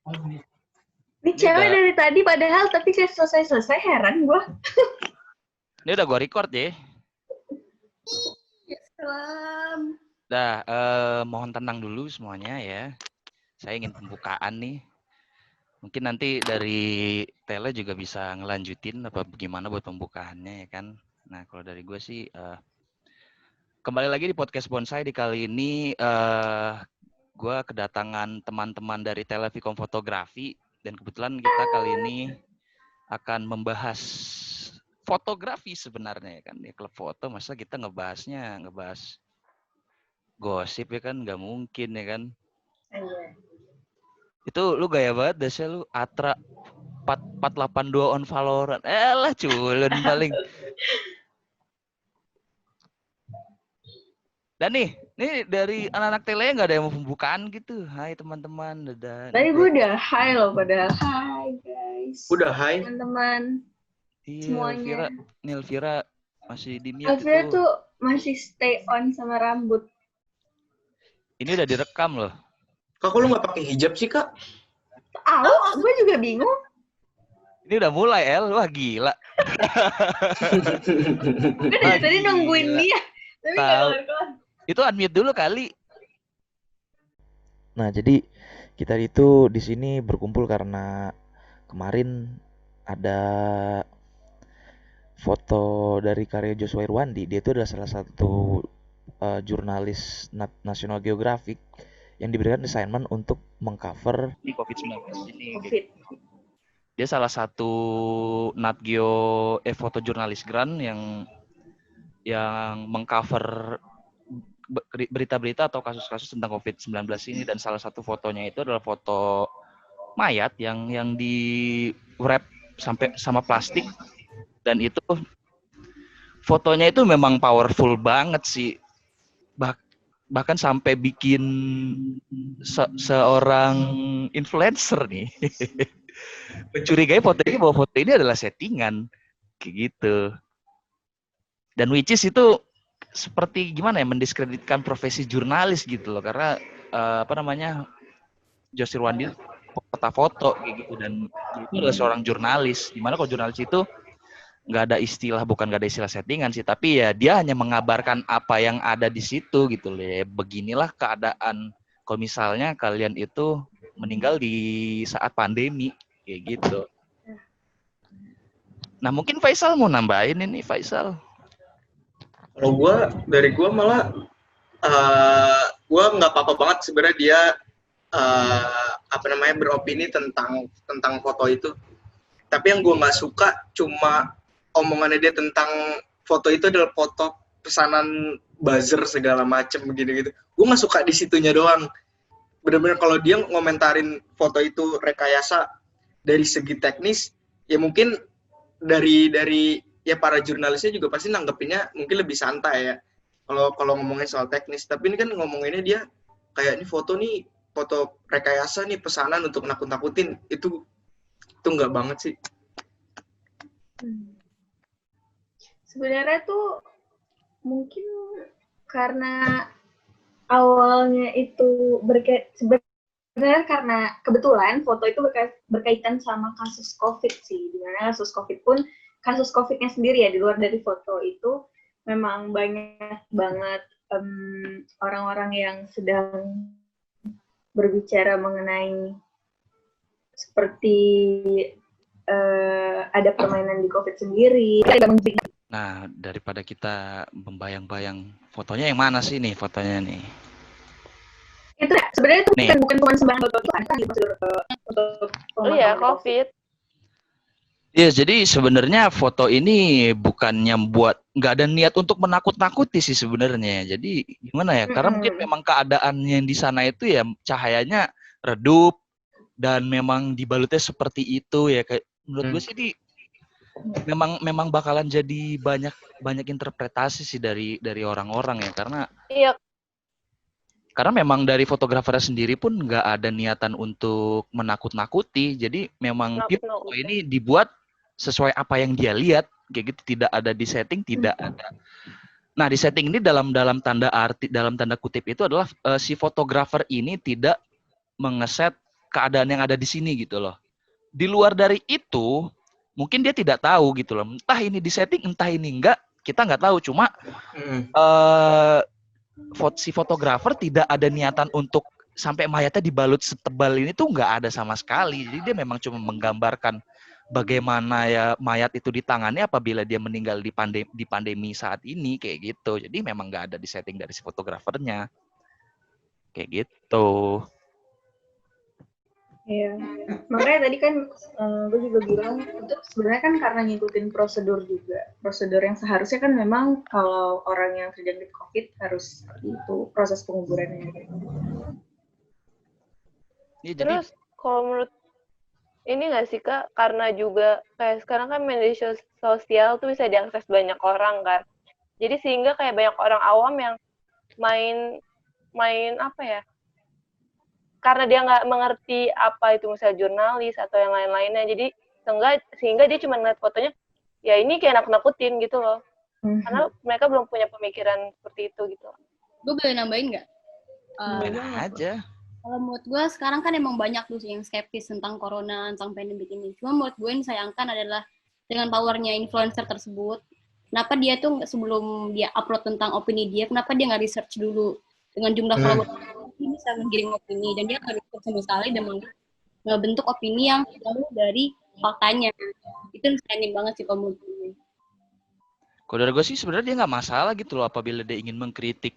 Ini cewek dari tadi padahal tapi saya selesai heran gue. Ini udah gue record ya. Salam. Mohon tenang dulu semuanya ya. Saya ingin pembukaan nih. Mungkin nanti dari Tele juga bisa ngelanjutin apa gimana buat pembukaannya ya kan. Nah kalau dari gue sih kembali lagi di podcast Bonsai di kali ini gue kedatangan teman-teman dari Televicom Fotografi dan kebetulan kita kali ini akan membahas fotografi sebenarnya ya kan. Ya klub foto masa kita ngebahas gosip ya kan, nggak mungkin ya kan. Itu lu gaya banget dasnya lu Atra 482 on Valorant. Lah culun paling. Dan nih dari anak-anak tele nggak ada yang mau pembukaan gitu. Hai teman-teman, dadah. Tadi gue udah hi loh padahal. Hai guys. Udah hai. Teman-teman. Iya, semuanya. Elvira masih di mute Elvira itu. tuh masih stay on sama rambut. Ini udah direkam loh. Kak, lu nggak pakai hijab sih, Kak? Gue juga bingung. Ini udah mulai, El. Wah, gila. Gue dari tadi nungguin dia. Tapi nggak keluar-keluar. Itu unmute dulu kali. Nah, jadi kita itu di sini berkumpul karena kemarin ada foto dari karya Joshua Irwandi. Dia itu adalah salah satu jurnalis National Geographic yang diberikan assignment untuk mengcover Ini COVID-19 ini. COVID. Dia salah satu Nat Geo fotojurnalis grant yang mengcover berita-berita atau kasus-kasus tentang COVID-19 ini, dan salah satu fotonya itu adalah foto mayat yang di wrap sampai sama plastik, dan itu fotonya itu memang powerful banget sih. Bahkan sampai bikin seorang influencer nih mencurigai foto ini bahwa foto ini adalah settingan kayak gitu. Dan which is itu seperti gimana ya, mendiskreditkan profesi jurnalis gitu loh, karena Joshua Irwandi foto kayak gitu, dan itu adalah seorang jurnalis. Dimana kalau jurnalis itu nggak ada istilah settingan sih, tapi ya dia hanya mengabarkan apa yang ada di situ gitu loh. Ya, beginilah keadaan kalau misalnya kalian itu meninggal di saat pandemi kayak gitu. Nah mungkin Faisal mau nambahin ini, Faisal. Kalau dari gue malah gue nggak apa-apa banget sebenarnya dia beropini tentang foto itu. Tapi yang gue nggak suka cuma omongannya dia tentang foto itu adalah foto pesanan buzzer segala macem gitu. Gue nggak suka di situnya doang. Benar-benar kalau dia ngomentarin foto itu rekayasa dari segi teknis, ya mungkin dari ya para jurnalisnya juga pasti nanggepinnya mungkin lebih santai ya. Kalau ngomongin soal teknis, tapi ini kan ngomonginnya dia kayak ini foto rekayasa nih, pesanan untuk nakut-nakutin. Itu nggak banget sih. Sebenarnya tuh mungkin karena awalnya itu sebenarnya karena kebetulan foto itu berkaitan sama kasus COVID sih. Dimana kasus COVID-nya sendiri ya, di luar dari foto itu memang banyak banget orang-orang yang sedang berbicara mengenai seperti ada permainan di COVID sendiri. Nah, daripada kita membayang-bayang fotonya yang mana sih nih fotonya nih? Itu sebenarnya itu bukan cuma sembarang foto, itu ada di foto COVID. Iya, jadi sebenarnya foto ini bukannya nggak ada niat untuk menakut-nakuti sih sebenarnya. Jadi gimana ya? Karena mungkin memang keadaannya di sana itu ya cahayanya redup dan memang dibalutnya seperti itu ya. Kayak menurut gue sih memang bakalan jadi banyak interpretasi sih dari orang-orang ya, karena memang dari fotografer sendiri pun nggak ada niatan untuk menakut-nakuti. Jadi memang foto ini dibuat sesuai apa yang dia lihat kayak gitu, tidak ada di setting, tidak ada. Nah, di setting ini dalam tanda kutip itu adalah si fotografer ini tidak mengeset keadaan yang ada di sini gitu loh. Di luar dari itu, mungkin dia tidak tahu gitu loh. Entah ini disetting, entah ini enggak, kita nggak tahu. Cuma si fotografer tidak ada niatan untuk sampai mayatnya dibalut setebal ini tuh nggak ada sama sekali. Jadi dia memang cuma menggambarkan bagaimana ya mayat itu ditangani apabila dia meninggal di pandemi saat ini kayak gitu. Jadi memang nggak ada di setting dari si fotografernya kayak gitu. Iya, makanya tadi kan gue juga bilang itu sebenarnya kan karena ngikutin prosedur juga. Prosedur yang seharusnya kan memang kalau orang yang terjangkit COVID harus seperti itu proses penguburannya. Ya, Terus kalau menurut ini nggak sih Kak, karena juga kayak sekarang kan media sosial tuh bisa diakses banyak orang kan. Jadi sehingga kayak banyak orang awam yang main apa ya? Karena dia nggak mengerti apa itu misalnya jurnalis atau yang lain-lainnya, jadi sehingga dia cuma ngeliat fotonya, ya ini kayak nakut-nakutin gitu loh. Karena mereka belum punya pemikiran seperti itu gitu. Gue boleh nambahin nggak? aja. Kalau menurut gue sekarang kan emang banyak tuh yang skeptis tentang corona, tentang pandemi ini. Cuma menurut gue yang disayangkan adalah dengan powernya influencer tersebut, kenapa dia tuh sebelum dia upload tentang opini dia, kenapa dia nggak research dulu dengan jumlah follower ini bisa menggiring opini, dan dia nggak research sama sekali dan ngebentuk opini yang jauh dari faktanya. Itu disayangin banget sih kalau menurut gue. Kalau dari gue sih sebenarnya dia nggak masalah gitu loh apabila dia ingin mengkritik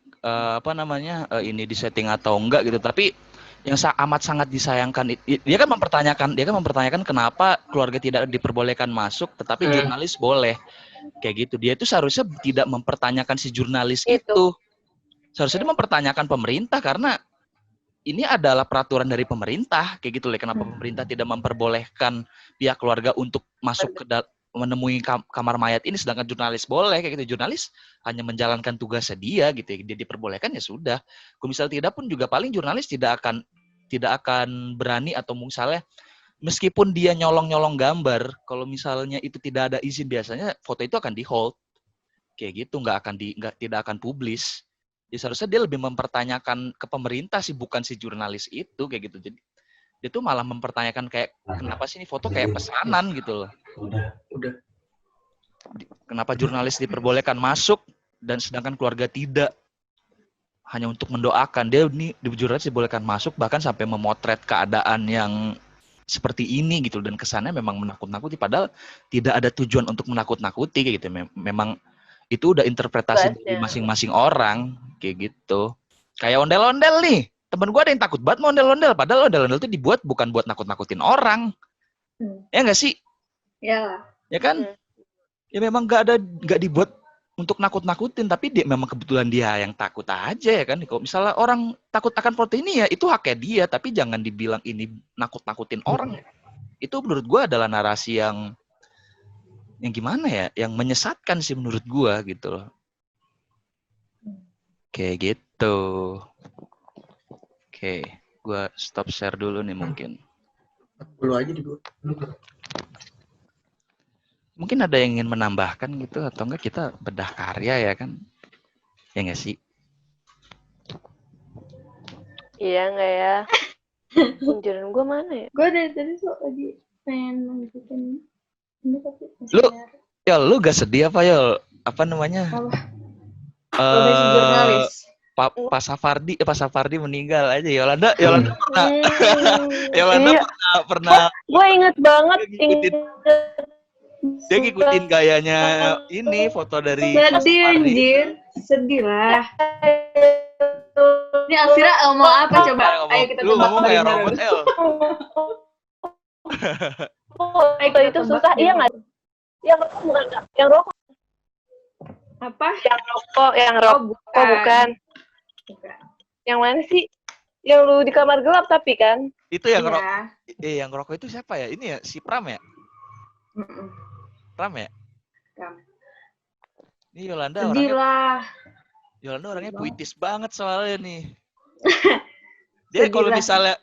ini di setting atau enggak gitu. Tapi yang amat sangat disayangkan dia kan mempertanyakan kenapa keluarga tidak diperbolehkan masuk tetapi jurnalis boleh kayak gitu. Dia itu seharusnya tidak mempertanyakan si jurnalis itu. Seharusnya dia mempertanyakan pemerintah karena ini adalah peraturan dari pemerintah kayak gitu loh. Kenapa pemerintah tidak memperbolehkan pihak keluarga untuk masuk ke menemui kamar mayat ini, sedangkan jurnalis boleh kayak gitu. Jurnalis hanya menjalankan tugasnya dia gitu ya. Dia diperbolehkan ya sudah. Kalau misalnya tidak pun juga paling jurnalis tidak akan berani atau misalnya meskipun dia nyolong gambar, kalau misalnya itu tidak ada izin biasanya foto itu akan di hold kayak gitu, tidak akan publis. Ya seharusnya dia lebih mempertanyakan ke pemerintah sih, bukan si jurnalis itu kayak gitu. Jadi dia tuh malah mempertanyakan kayak kenapa sih ini foto kayak pesanan gitu loh. Udah. Kenapa jurnalis diperbolehkan masuk dan sedangkan keluarga tidak? Hanya untuk mendoakan. Dia nih di jurnalis dibolehkan masuk bahkan sampai memotret keadaan yang seperti ini gitu, dan kesannya memang menakut-nakuti padahal tidak ada tujuan untuk menakut-nakuti kayak gitu. Memang itu udah interpretasi dari masing-masing orang kayak gitu. Kayak ondel-ondel nih. Temen gue ada yang takut banget mau ondel-ondel. Padahal ondel-ondel itu dibuat bukan buat nakut-nakutin orang. Ya nggak sih? Ya. Ya kan? Ya memang nggak dibuat untuk nakut-nakutin. Tapi dia memang kebetulan dia yang takut aja ya kan. Kalau misalnya orang takut akan foto ini ya itu haknya dia. Tapi jangan dibilang ini nakut-nakutin orang. Itu menurut gue adalah narasi yang gimana ya, yang menyesatkan sih menurut gua gitu loh. Kayak gitu. Oke, gua stop share dulu nih mungkin. Lu aja di gua. Mungkin ada yang ingin menambahkan gitu atau enggak kita bedah karya ya kan? Ya nggak sih? Iya nggak ya? Kunjuran gua mana ya? Gue dari tadi tuh lagi pengen lanjutin. Lu gak sedih apa Yol? Apa namanya? Profesi jurnalis. Pak Safardi meninggal aja. Yolanda pernah. Gue inget banget. Dia ngikutin gayanya ini foto dari Pak Sedih Safardi. anjir, sedih lah. Ini Alvira ngomong apa coba? Ayo kita Lu ngomong kayak robot El. Itu susah, iya nggak? Yang rokok bukan, yang rokok. Apa? Yang rokok bukan. Yang mana sih? Yang lu di kamar gelap tapi kan? Itu yang rokok. Yang rokok itu siapa ya? Ini ya si Pram ya? Pram ya? Pram. Ini Yolanda sedih orangnya. Lah. Yolanda orangnya puitis banget soalnya nih. Dia kalau misalnya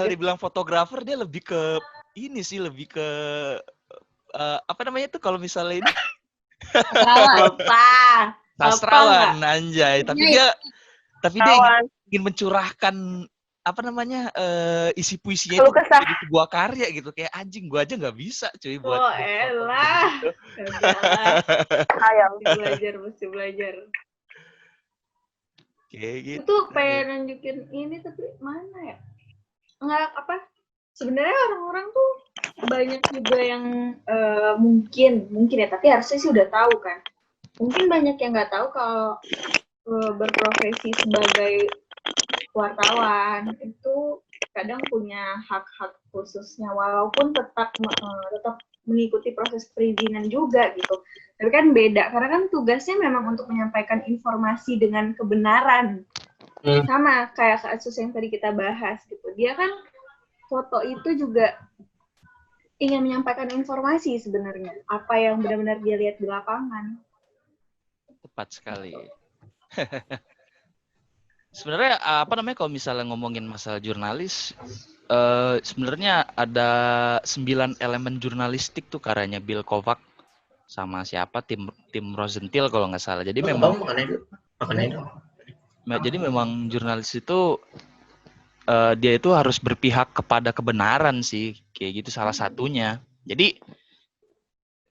dibilang fotografer dia lebih ke ini sih, lebih ke apa namanya itu kalau misalnya ini sastrawan anjay, tapi dia ingin mencurahkan apa namanya isi puisinya Keluh itu kesah. jadi sebuah karya gitu, kayak anjing gua aja nggak bisa cuy buat Oh foto elah, gitu. enggaklah. Ayo. Mesti belajar. Kayak gitu. Itu pengen nunjukin ini tapi mana ya? Nggak apa? Sebenarnya orang-orang tuh banyak juga yang mungkin ya, tapi harusnya sih udah tahu kan. Mungkin banyak yang nggak tahu kalau berprofesi sebagai wartawan itu kadang punya hak-hak khususnya, walaupun tetap mengikuti proses perizinan juga gitu. Tapi kan beda, karena kan tugasnya memang untuk menyampaikan informasi dengan kebenaran. Sama kayak kasus yang tadi kita bahas gitu. Dia kan foto itu juga ingin menyampaikan informasi sebenarnya, apa yang benar-benar dia lihat di lapangan. Tepat sekali. Sebenarnya apa namanya kalau misalnya ngomongin masalah jurnalis, sebenarnya ada 9 elemen jurnalistik tuh karyanya Bill Kovac sama siapa Tim Rosenthal kalau nggak salah. Jadi memang jurnalis itu dia itu harus berpihak kepada kebenaran sih, kayak gitu salah satunya. Jadi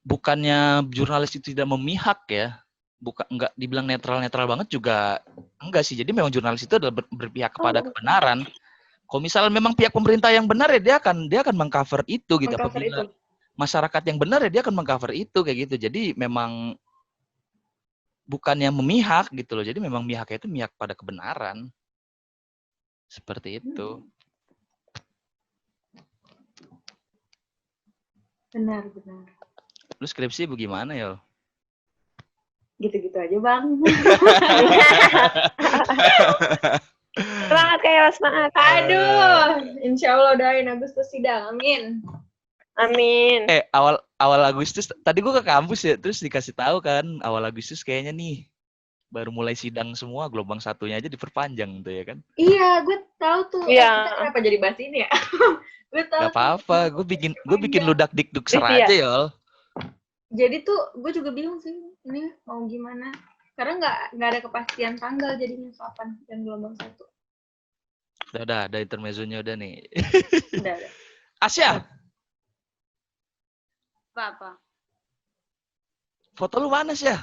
bukannya jurnalis itu tidak memihak ya, nggak dibilang netral banget juga enggak sih. Jadi memang jurnalis itu adalah berpihak kepada kebenaran. Kalau misalnya memang pihak pemerintah yang benar ya dia akan mengcover itu gitu. Apabila masyarakat yang benar ya dia akan mengcover itu kayak gitu. Jadi memang bukannya memihak gitu loh. Jadi memang mihaknya itu mihak pada kebenaran. Seperti itu. Benar. Lu skripsi bagaimana ya? Gitu-gitu aja Bang. Semangat kayak semangat. Aduh, insya Allah doain Agustus sidang, amin. Amin. Awal Agustus, tadi gue ke kampus ya, terus dikasih tahu kan, awal Agustus kayaknya nih baru mulai sidang semua, gelombang satunya aja diperpanjang tuh ya kan? Iya, gue tahu tuh. Iya. Kita kenapa jadi bahas ini ya? Gue tahu. Gak apa-apa, gue bikin lu dak-dikduk aja Yol. Jadi tuh gue juga bingung sih, ini mau gimana? Karena nggak ada kepastian tanggal jadinya kapan yang gelombang 1. Udah, ada intermezzonya udah nih. Udah. Asya, Apa? foto lu mana sih ya?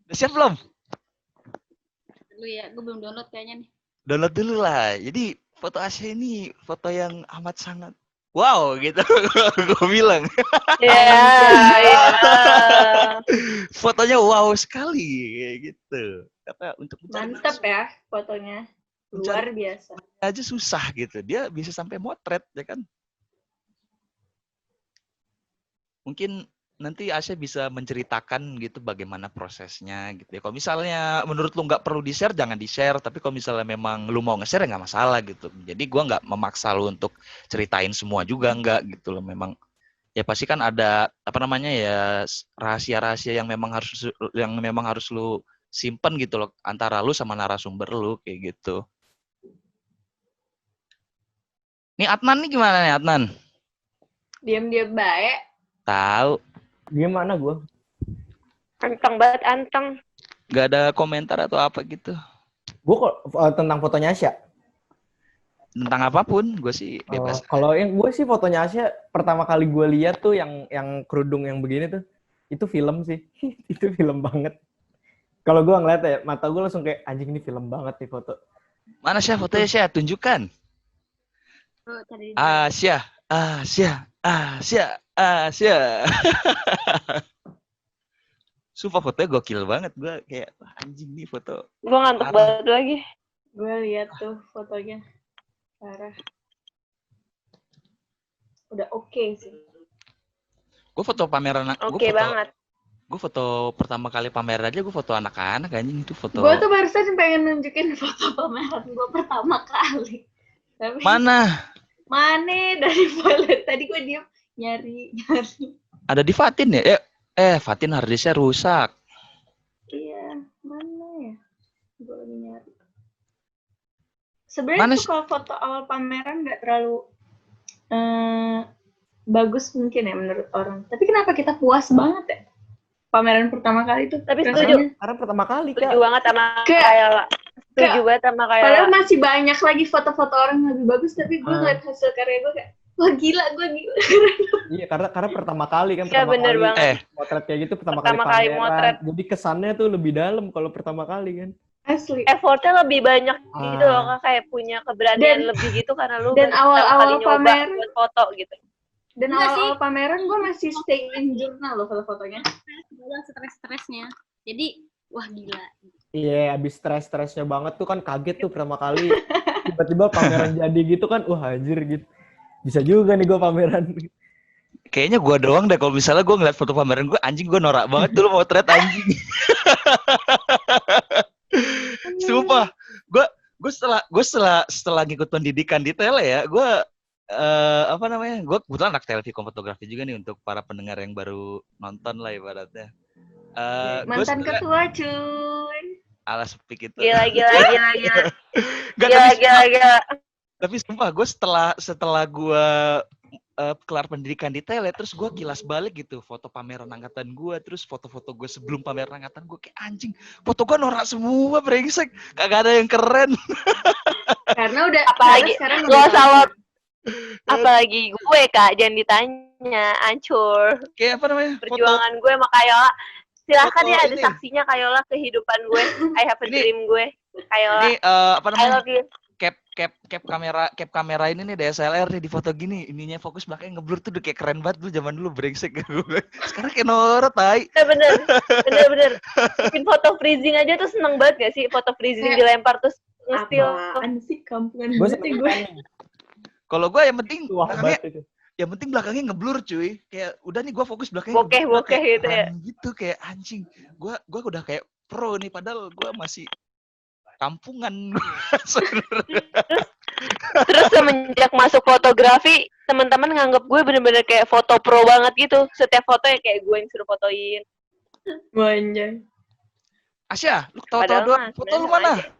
Udah siap belum? Dulu ya, gue belum download kayaknya nih. Download dulu lah. Jadi foto Asya ini foto yang amat sangat wow gitu. Gue bilang. Iya. Fotonya wow sekali kayak gitu. Apa untuk Mantap ya fotonya. Luar biasa. Aja susah gitu. Dia bisa sampai motret ya kan. Mungkin nanti Asya bisa menceritakan gitu bagaimana prosesnya gitu ya. Kalau misalnya menurut lu nggak perlu di-share, jangan di-share. Tapi kalau misalnya memang lu mau nge-share ya nggak masalah gitu. Jadi gua nggak memaksa lu untuk ceritain semua juga nggak gitu loh. Memang ya pasti kan ada apa namanya ya rahasia-rahasia yang memang harus lu simpen gitu loh antara lu sama narasumber lu kayak gitu. Nih Adnan nih gimana nih Adnan? Diam-diam baik. Tahu. Gimana gue? Anteng banget, anteng. Gak ada komentar atau apa gitu? Gue kok tentang fotonya Asya. Tentang apapun, gue sih bebas. Kalau yang gue sih fotonya Asya pertama kali gue lihat tuh yang kerudung yang begini tuh, itu film sih. Itu film banget. Kalau gue ngeliat ya, mata gue langsung kayak anjing ini film banget nih foto. Mana Syah fotonya Syah? Tunjukkan. Oh, tadi Asya. Sumpah fotonya gokil banget. Gue kayak anjing nih foto. Gue ngantuk banget lagi. Gue lihat tuh fotonya. Parah. Udah oke sih. Gue foto pameran. Oke banget. Gue foto pertama kali pameran aja gue foto anak-anak anjing itu foto. Gue tuh barusan pengen nunjukin foto pameran gue pertama kali. Tapi Mana dari wallet tadi gue diem nyari. Ada di Fatin ya? Fatin harddisknya rusak. Iya, mana ya? Gue lagi nyari. Sebenarnya tuh kalau foto awal pameran nggak terlalu bagus mungkin ya menurut orang. Tapi kenapa kita puas banget ya? Pameran pertama kali itu. Tapi setuju. Karena pertama kali Setuju Kak. banget sama Kayla. Setuju banget sama Padahal kayak masih banyak lagi foto-foto orang yang lebih bagus, tapi gue ngeliat hasil karya gue kayak, wah gila, gue gila. Iya, karena pertama kali kan, Iya, pertama bener kali banget. motret kayak gitu, pertama Pertama kali kali pameran. motret. Jadi kesannya tuh lebih dalam kalau pertama kali kan. Asli. Effortnya lebih banyak gitu loh, Kak. Kayak punya keberanian lebih gitu karena lu dan baru pertama kali awal-awal nyoba pameran, buat foto gitu. dan Enggak awal-awal pameran gue masih stay in jurnal loh foto-fotonya. Banyak stres-stresnya. Jadi, wah gila. Iya, abis stres-stresnya banget tuh kan, kaget tuh pertama kali. Tiba-tiba pameran jadi gitu kan, wah anjir gitu. Bisa juga nih gue pameran. Kayaknya gue doang deh kalau misalnya gue ngeliat foto pameran gue, anjing gue norak banget dulu motret anjing. Sumpah, gue setelah ngikut pendidikan di tele ya, gue apa namanya? Gue kebetulan anak televisi fotografi juga nih untuk para pendengar yang baru nonton lah ibaratnya. Mantan ketua cuy. Alas speak itu. Gila. Gila. Tapi sumpah gue setelah gue kelar pendidikan di tele, terus gue kilas balik gitu foto pameran angkatan gue, terus foto-foto gue sebelum pameran angkatan gue, kayak anjing, foto gue norak semua, brengsek, kagak ada yang keren. Karena udah Apalagi sekarang lo salah. Apalagi gue, Kak, jangan ditanya, hancur. Kayak apa namanya? Perjuangan gue sama Kayola. Silahkan Foto ya, ada ini. saksinya Kayola, kehidupan gue. I have a dream gue. Kayola. Ini apa I namanya? love you. Cap kamera ini nih DSLR nih, di foto gini, ininya fokus belakangnya ngeblur tuh udah kayak keren banget dulu, zaman dulu brengsek. Sekarang kayak norak tai. Ya bener. Bikin foto freezing aja tuh seneng banget gak sih? Foto freezing dilempar terus nge-steal. apaan sih, kampungan Gue banget gue. Kalau gue yang penting Wah, belakangnya, banget itu. yang penting belakangnya ngeblur cuy. Kayak udah nih gue fokus belakangnya. Bokeh gitu ya. Gitu kayak anjing. Gue udah kayak pro nih, padahal gue masih kampungan. Terus semenjak masuk fotografi, teman-teman nganggap gue bener-bener kayak foto pro banget gitu. Setiap foto ya kayak gue yang suruh fotoin. Banyak. Asya, lu tahu Padahal doang. mah Foto lu sebenarnya mana? aja.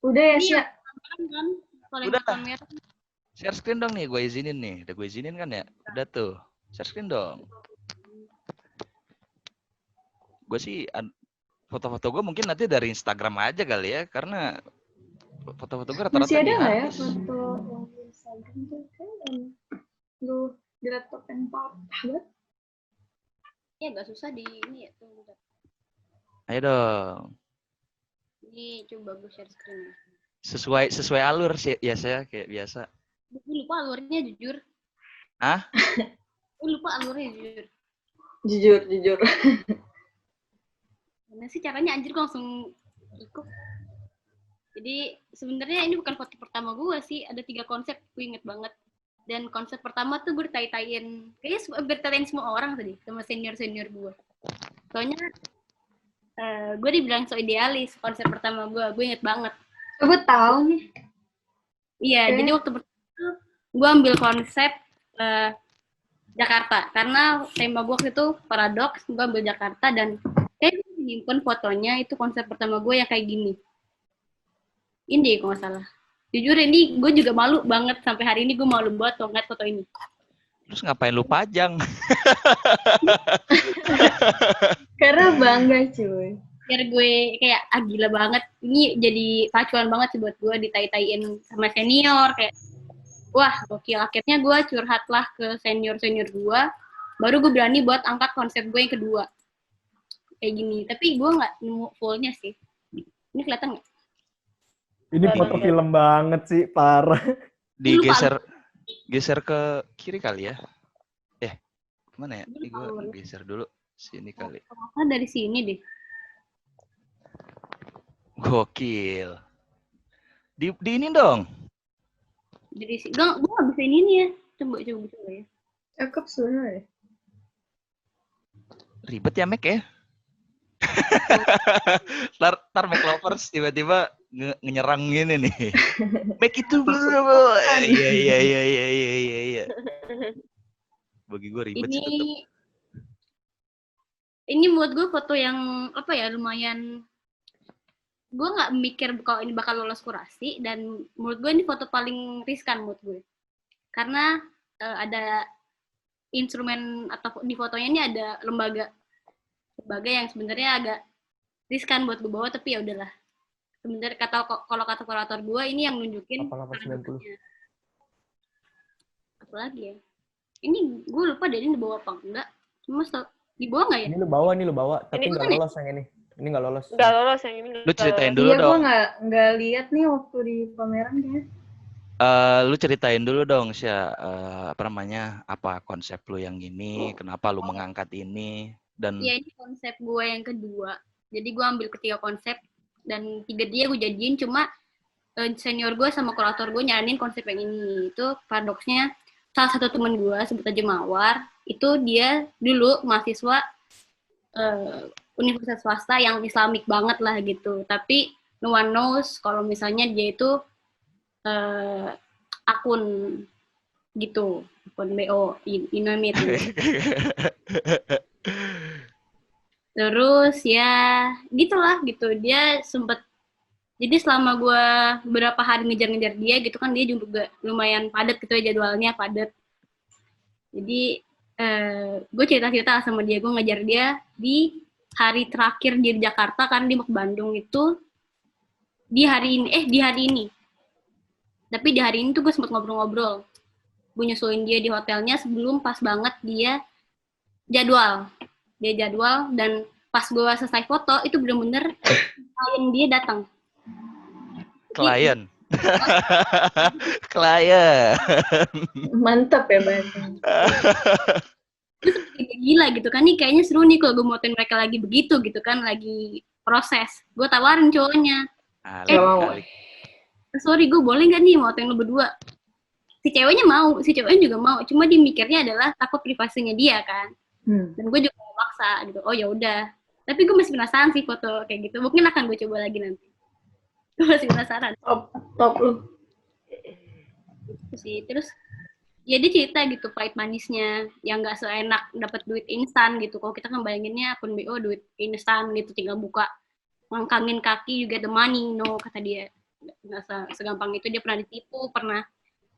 Udah ya, Ini Sya. kan kalau Udah. kamera Share screen dong nih, gue izinin nih. Udah gue izinin kan ya? Udah tuh. Share screen dong. Gue sih foto-foto gue mungkin nanti dari Instagram aja kali ya, karena foto-foto gue rata-rata Masih ada nggak ya dihapus. foto yang di Instagram tuh kan? Lu di laptop yang banget. ya agak susah di ini ya tuh. Ayo dong. Ini coba gue share screen. Sesuai alur sih ya, saya kayak biasa. Gue lupa alurnya jujur. Hah? Gue lupa alurnya jujur. Jujur. Gimana sih caranya, anjir gue langsung ikut. Jadi sebenarnya ini bukan foto pertama gue sih, ada 3 konsep, gue inget banget. Dan konsep pertama tuh gue ditai-taiin, kayaknya bertaitain semua orang tadi, sama senior-senior gue. Soalnya gue dibilang so idealis, konsep pertama gue inget banget. Gue tahu nih. Iya, jadi waktu pertama gue ambil konsep Jakarta, karena tema gue waktu itu paradoks, gue ambil Jakarta dan kayak gue nyimpen fotonya, itu konsep pertama gue yang kayak gini. Ini kalau nggak salah. Jujur ini gue juga malu banget, sampai hari ini gue malu banget ngeliat foto ini. Terus ngapain lu pajang? Karena bangga cuy. Biar gue kayak gila banget, ini jadi pacuan banget sih buat gue, ditai-taiin sama senior, kayak wah gokil. Akhirnya gue curhat lah ke senior-senior gue, baru gue berani buat angkat konsep gue yang kedua kayak gini. Tapi gue nggak nemu fullnya sih. Ini kelihatan nggak? Ini foto film banget sih, parah. Geser ke kiri kali ya. Mana ya? Ini gue geser dulu. Sini kali. Dari sini deh. Gokil. Di ini dong. Dari sini. Gue nggak bisa ini ya. Coba ya. Cakep sebenarnya. Ribet ya, Mac ya? Ntar Mac lovers tiba-tiba nyerang gini nih. Mac itu iya. Bagi gue ribet sih tetap. Ini menurut gue foto yang apa ya, lumayan. Gue nggak mikir kalau ini bakal lolos kurasi, dan menurut gue ini foto paling riskan menurut gue. Karena ada instrumen atau di fotonya ini ada lembaga yang sebenarnya agak riskan buat gue bawa, tapi ya udahlah. Sebenarnya kalau kata kurator gue ini yang nunjukin 8890. apa lagi ya? Ini gue lupa deh ini dibawa apa enggak. Cuma dibawa nggak ya? Ini lu bawa, tapi Ini nggak bukan ya? lolos yang ini. Ini nggak lolos. Nggak lolos yang ini. Lu ceritain dulu Iya, gue dong. nggak lihat nih waktu di pameran kayaknya. Lu ceritain dulu dong, Sya, apa konsep lu yang ini, kenapa lu mengangkat ini, dan Iya, ini konsep gue yang kedua. Jadi gue ambil ketiga konsep dan tiga dia gue jadiin, cuma senior gue sama kurator gue nyaranin konsep yang ini. Itu paradoksnya salah satu teman gue sebut aja Mawar, itu dia dulu mahasiswa universitas swasta yang islamik banget lah gitu. Tapi no one knows kalau misalnya dia itu akun gitu, akun BO, Inomit. Terus ya gitulah gitu, dia sempet, jadi selama gue beberapa hari ngejar-ngejar dia gitu kan, dia juga lumayan padat gitu ya, jadwalnya padat. Jadi gue cerita-cerita sama dia, gue ngejar dia di hari terakhir di Jakarta karena dia mau ke Bandung itu di hari ini. Tapi di hari ini tuh gue sempet ngobrol-ngobrol. Gue nyusulin dia di hotelnya sebelum pas banget dia jadwal. Dan pas gue selesai foto, itu bener-bener klien dia datang. klien. Klien. Mantap ya, Bang. Terus kayak gila gitu kan, nih kayaknya seru nih kalau gue motoin mereka lagi begitu gitu kan, lagi proses. Gue tawarin cowoknya. Kali. Sorry, gue boleh nggak nih motoin lo berdua? Si ceweknya mau, si ceweknya juga mau. Cuma dia mikirnya adalah takut privasinya dia kan. Dan gue juga mau maksa gitu. Oh ya udah. Tapi gue masih penasaran sih foto kayak gitu. Mungkin akan gue coba lagi nanti. Gue masih penasaran. Top lu. Gitu sih. Terus ya dia cerita gitu pahit manisnya, yang nggak seenak dapat duit instan gitu. Kalau kita kan bayanginnya akun BO duit instan gitu, tinggal buka ngangkangin kaki you get the money. No, kata dia. Nggak segampang itu. Dia pernah ditipu, pernah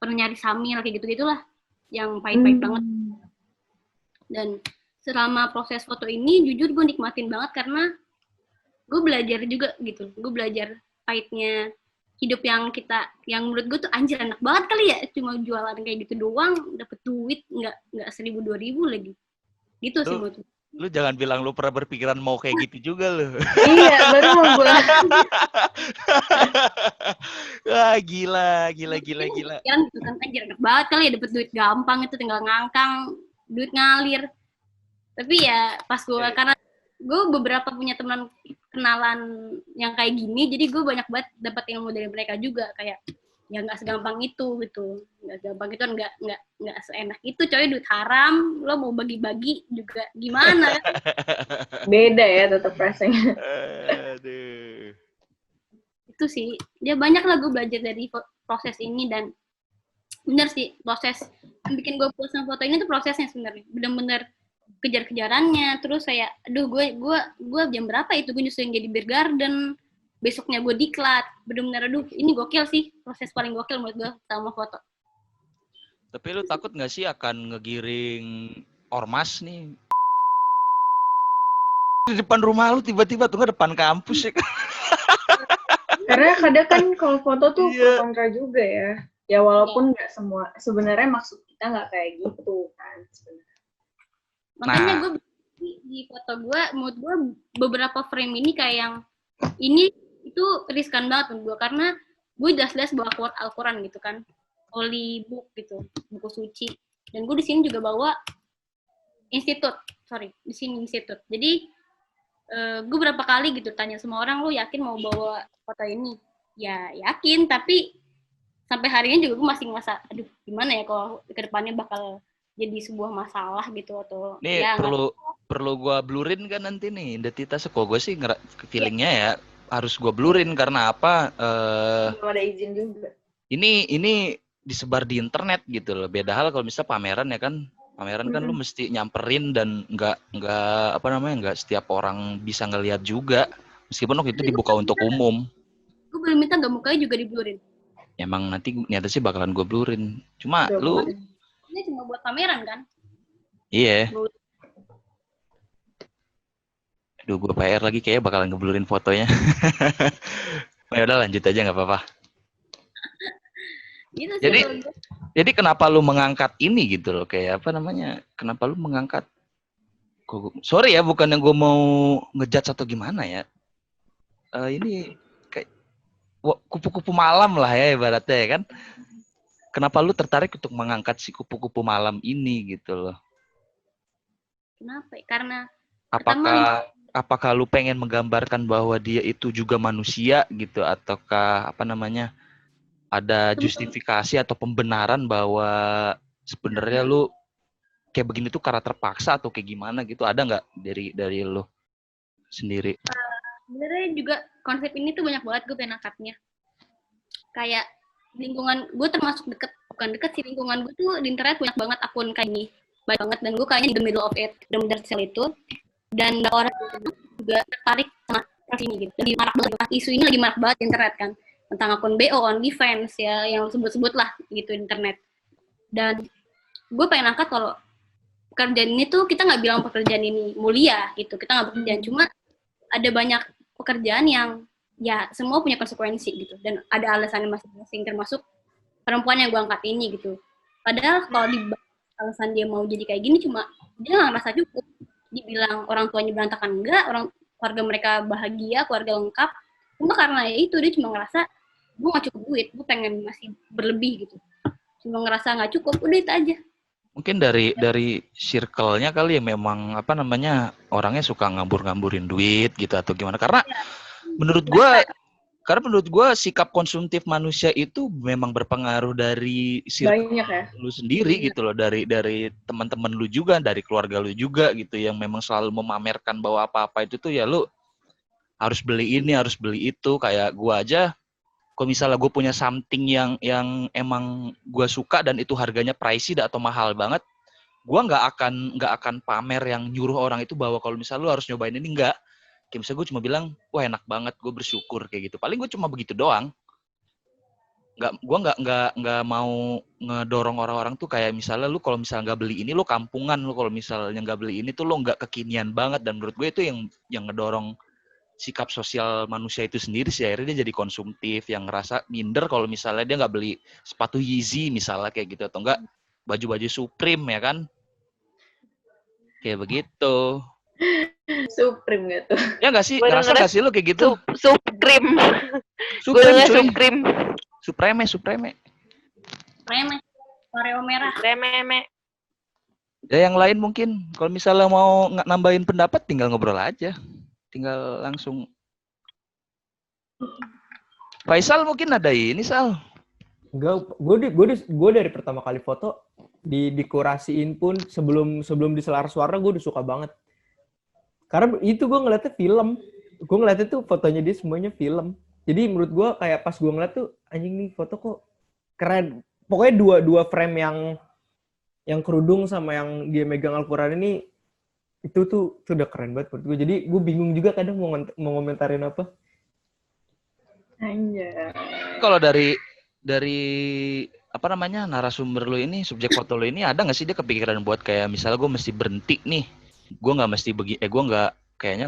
nyari samil kayak gitu-gitulah, yang pahit-pahit banget. Dan selama proses foto ini jujur gue nikmatin banget karena gue belajar juga gitu. Gue belajar pahitnya hidup yang menurut gue tuh anjir enak banget kali ya, cuma jualan kayak gitu doang dapet duit nggak 1.000-2.000 lagi gitu sih menurut gue. Lu jangan bilang lu pernah berpikiran mau kayak gitu juga lu. Iya, baru mau gue. Wah, gila. Pikiran gitu kan, anjir enak banget kali ya, dapet duit gampang, itu tinggal ngangkang, duit ngalir. Tapi ya pas gue, karena gue beberapa punya teman kenalan yang kayak gini, jadi gue banyak banget dapat ilmu dari mereka juga, kayak ya nggak segampang itu gitu, nggak gampang itu, nggak seenak itu coy, duit haram lo mau bagi-bagi juga gimana kan? Beda ya tetap rasanya. Aduh. Itu sih dia banyak lah gue belajar dari proses ini. Dan bener sih proses yang bikin gue puas sama foto ini tuh prosesnya sebenarnya bener-bener kejar-kejarannya. Terus saya aduh gue jam berapa itu gue nyusulin jadi beer garden, besoknya gue diklat, bener-bener aduh ini gokil sih, proses paling gokil menurut gue sama foto. Tapi lu takut nggak sih akan ngegiring ormas nih di depan rumah lu, tiba-tiba tuh depan kampus ya kan? Karena kadang kan kalau foto tuh kontra juga ya. Ya walaupun nggak semua, sebenarnya maksud kita nggak kayak gitu kan sebenarnya. Makanya gue di foto gue, menurut gue beberapa frame ini kayak yang ini itu riskan banget menurut gue, karena gue jelas-jelas bawa quote Al-Quran gitu kan, holy book gitu, buku suci. Dan gue di sini juga bawa institut. Jadi gue berapa kali gitu tanya sama orang, lu yakin mau bawa foto ini? Ya yakin, tapi sampai hari ini juga gue masih ngerasa, aduh gimana ya kalau kedepannya bakal jadi sebuah masalah gitu atau nih ya, perlu gue blurin kan nanti nih identitas. Kok gue sih feelingnya ya harus gue blurin karena apa? Belum ada izin juga. Ini disebar di internet gitu loh. Beda hal kalau misalnya pameran ya kan. Pameran kan lu mesti nyamperin dan nggak setiap orang bisa ngelihat juga. Meskipun waktu itu dibuka untuk umum. Gue belum minta nggak mukanya juga diblurin. Emang nanti niatnya sih bakalan gue blurin. Cuma lu ini cuma buat pameran kan? Iya. Aduh, gue PR lagi kayaknya bakalan ngeblurin fotonya. Ya udah lanjut aja nggak apa-apa. Gitu sih Jadi kalau gue. jadi kenapa lu mengangkat ini gitu loh, kayak apa namanya? Kenapa lu mengangkat? Sorry ya, bukannya gue mau ngejudge atau gimana ya. Ini kayak kupu-kupu malam lah ya ibaratnya ya kan. Kenapa lu tertarik untuk mengangkat si kupu-kupu malam ini gitu loh? Kenapa ya? Karena pertama Apakah lu pengen menggambarkan bahwa dia itu juga manusia gitu, ataukah apa namanya, ada justifikasi atau pembenaran bahwa sebenarnya lu kayak begini tuh karena terpaksa atau kayak gimana gitu, ada nggak dari lu sendiri? sebenarnya juga konsep ini tuh banyak banget gue pengen angkatnya. Kayak lingkungan gue termasuk bukan deket sih, lingkungan gue tuh di internet banyak banget akun kayak gini, banyak banget, dan gue kayaknya in the middle of it, bener-bener sel itu, dan orang juga tertarik sama kasus ini gitu. Lagi marak banget, isu ini lagi marak banget di internet kan, tentang akun BO, OnlyFans ya, yang sebut-sebut lah gitu di internet. Dan gue pengen angkat kalau pekerjaan ini tuh kita nggak bilang pekerjaan ini mulia gitu, kita nggak pekerjaan, cuma ada banyak pekerjaan yang ya semua punya konsekuensi gitu, dan ada alasannya masing-masing, termasuk perempuan yang gue angkat ini gitu. Padahal kalau di alasan dia mau jadi kayak gini, cuma dia nggak merasa cukup. Dibilang orang tuanya berantakan, enggak, orang keluarga mereka bahagia, keluarga lengkap, cuma karena ya itu dia cuma ngerasa gue nggak cukup duit, gue pengen masih berlebih gitu, cuma ngerasa nggak cukup, udah itu aja. Mungkin dari circle-nya kali ya, memang apa namanya, orangnya suka ngambur-ngamburin duit gitu atau gimana. Karena menurut gue sikap konsumtif manusia itu memang berpengaruh dari circle Banyak ya. lu sendiri gitu loh, dari teman-teman lu juga, dari keluarga lu juga gitu, yang memang selalu memamerkan bahwa apa-apa itu tuh ya lu harus beli ini, harus beli itu. Kayak gue aja, kalau misalnya gue punya something yang emang gue suka dan itu harganya pricey atau mahal banget, gue nggak akan pamer yang nyuruh orang itu bahwa kalau misalnya lu harus nyobain ini, enggak. Kayak misalnya gue cuma bilang, wah enak banget, gue bersyukur kayak gitu. Paling gue cuma begitu doang. Gue nggak mau ngedorong orang-orang tuh kayak misalnya lu kalau misalnya nggak beli ini lu kampungan, lu kalau misalnya nggak beli ini tuh lu nggak kekinian banget. Dan menurut gue itu yang ngedorong sikap sosial manusia itu sendiri sih, akhirnya dia jadi konsumtif, yang ngerasa minder kalau misalnya dia nggak beli sepatu Yeezy misalnya kayak gitu, atau enggak baju-baju Supreme ya kan, kayak begitu. Supreme gitu. Ya nggak sih, ngerasa nggak sih lu kayak gitu? Supreme. Supreme cuy. Supreme. Supreme. Oreo merah. Supreme. Ya yang lain mungkin kalau misalnya mau nambahin pendapat tinggal ngobrol aja. Tinggal langsung. Faisal mungkin ada ini, Sal. Enggak, gue dari pertama kali foto dikurasiin pun sebelum diselar suara gue udah suka banget. Karena itu gue ngeliatnya film. Gue ngeliatnya tuh fotonya dia semuanya film. Jadi menurut gue kayak pas gue ngeliat tuh, anjing nih foto kok keren. Pokoknya dua frame yang kerudung sama yang dia megang Al-Quran ini, itu tuh udah keren banget menurut gue. Jadi gue bingung juga kadang mau ngomentarin apa. Anjay. Kalau dari apa namanya, narasumber lu ini, subjek foto lu ini, ada nggak sih dia kepikiran buat kayak misalnya gue mesti berhenti nih, gue nggak mesti gue kayaknya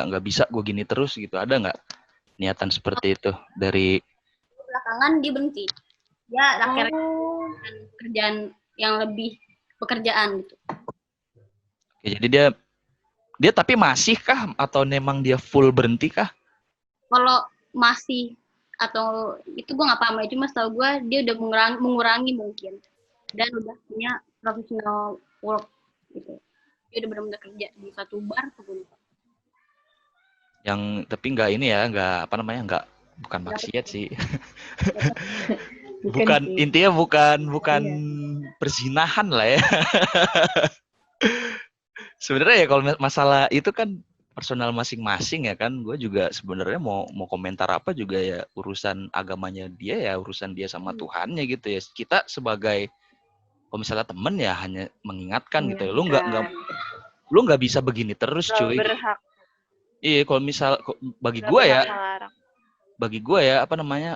nggak bisa gue gini terus gitu, ada nggak niatan seperti itu dari Belakangan dia berhenti, ya akhirnya kerjaan yang lebih pekerjaan gitu. Oke, jadi dia tapi masih kah atau memang dia full berhenti kah? Kalau masih atau itu gue nggak paham ya, cuma setahu gue dia udah mengurangi mungkin, dan udah punya professional work gitu. Dia udah benar-benar kerja di satu bar ataupun Yang tapi nggak ini ya, nggak apa namanya, bukan maksiat sih. bukan sih. Intinya bukan perzinahan lah ya. Sebenarnya ya kalau masalah itu kan personal masing-masing ya kan. Gue juga sebenarnya mau komentar apa juga ya urusan agamanya dia, ya urusan dia sama Tuhannya gitu ya. Kita sebagai kalau misalnya temen ya hanya mengingatkan gitu ya. Lu nggak bisa begini terus cuy. Berhak. Iya, kalau misal bagi gue ya apa namanya,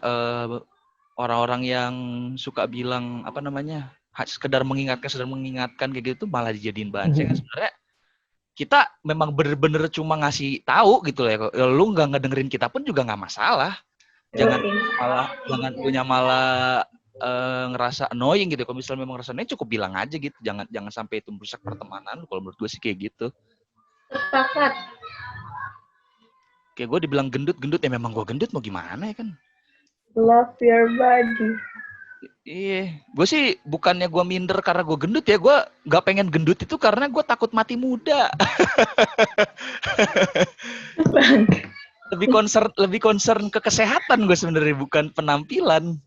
orang-orang yang suka bilang apa namanya, sekedar mengingatkan kayak gitu malah dijadiin bahan cengeng. Sebenarnya kita memang bener-bener cuma ngasih tahu gitu ya. Lu nggak ngedengerin kita pun juga nggak masalah. jangan malah ngerasa annoying gitu. Kalau misalnya memang rasanya cukup bilang aja gitu. Jangan sampai itu merusak pertemanan. Kalau menurut gue sih kayak gitu. Sepakat. Kayak gue dibilang gendut ya memang gue gendut mau gimana ya kan. Love your body. Iya, gue sih bukannya gue minder karena gue gendut ya, gue gak pengen gendut itu karena gue takut mati muda. lebih concern ke kesehatan gue sebenarnya, bukan penampilan.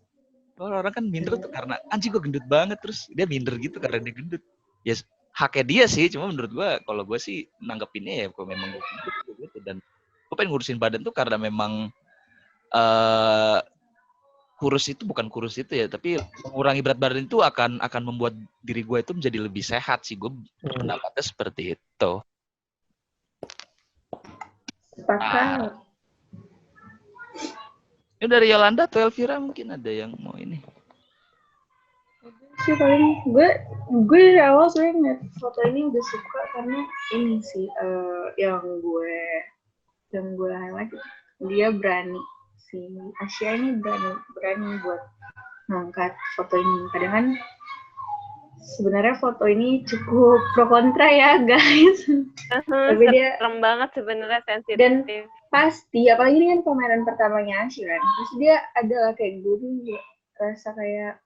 Kalau orang kan minder tuh karena anjing gue gendut banget, terus dia minder gitu karena dia gendut. Ya haknya dia sih, cuma menurut gue kalau gue sih nanggepinnya ya kalau memang gue gendut gitu. Dan gue pengen ngurusin badan tuh karena memang kurus itu bukan kurus itu ya, tapi mengurangi berat badan itu akan membuat diri gue itu menjadi lebih sehat sih. Gue pendapatnya seperti itu. Sepakat. Ini dari Yolanda atau Elvira mungkin ada yang mau ini. Sih paling gue dari awal sebenarnya ngeliat foto ini udah suka karena ini sih yang gue highlight, dia berani. Si Asia ini berani buat ngangkat foto ini. Kadang kan sebenarnya foto ini cukup pro kontra ya guys. Tapi dia serem banget sebenarnya, sensitif. Dan pasti apalagi ini kan pameran pertamanya Asia kan. Terus dia adalah kayak gue tuh rasa kayak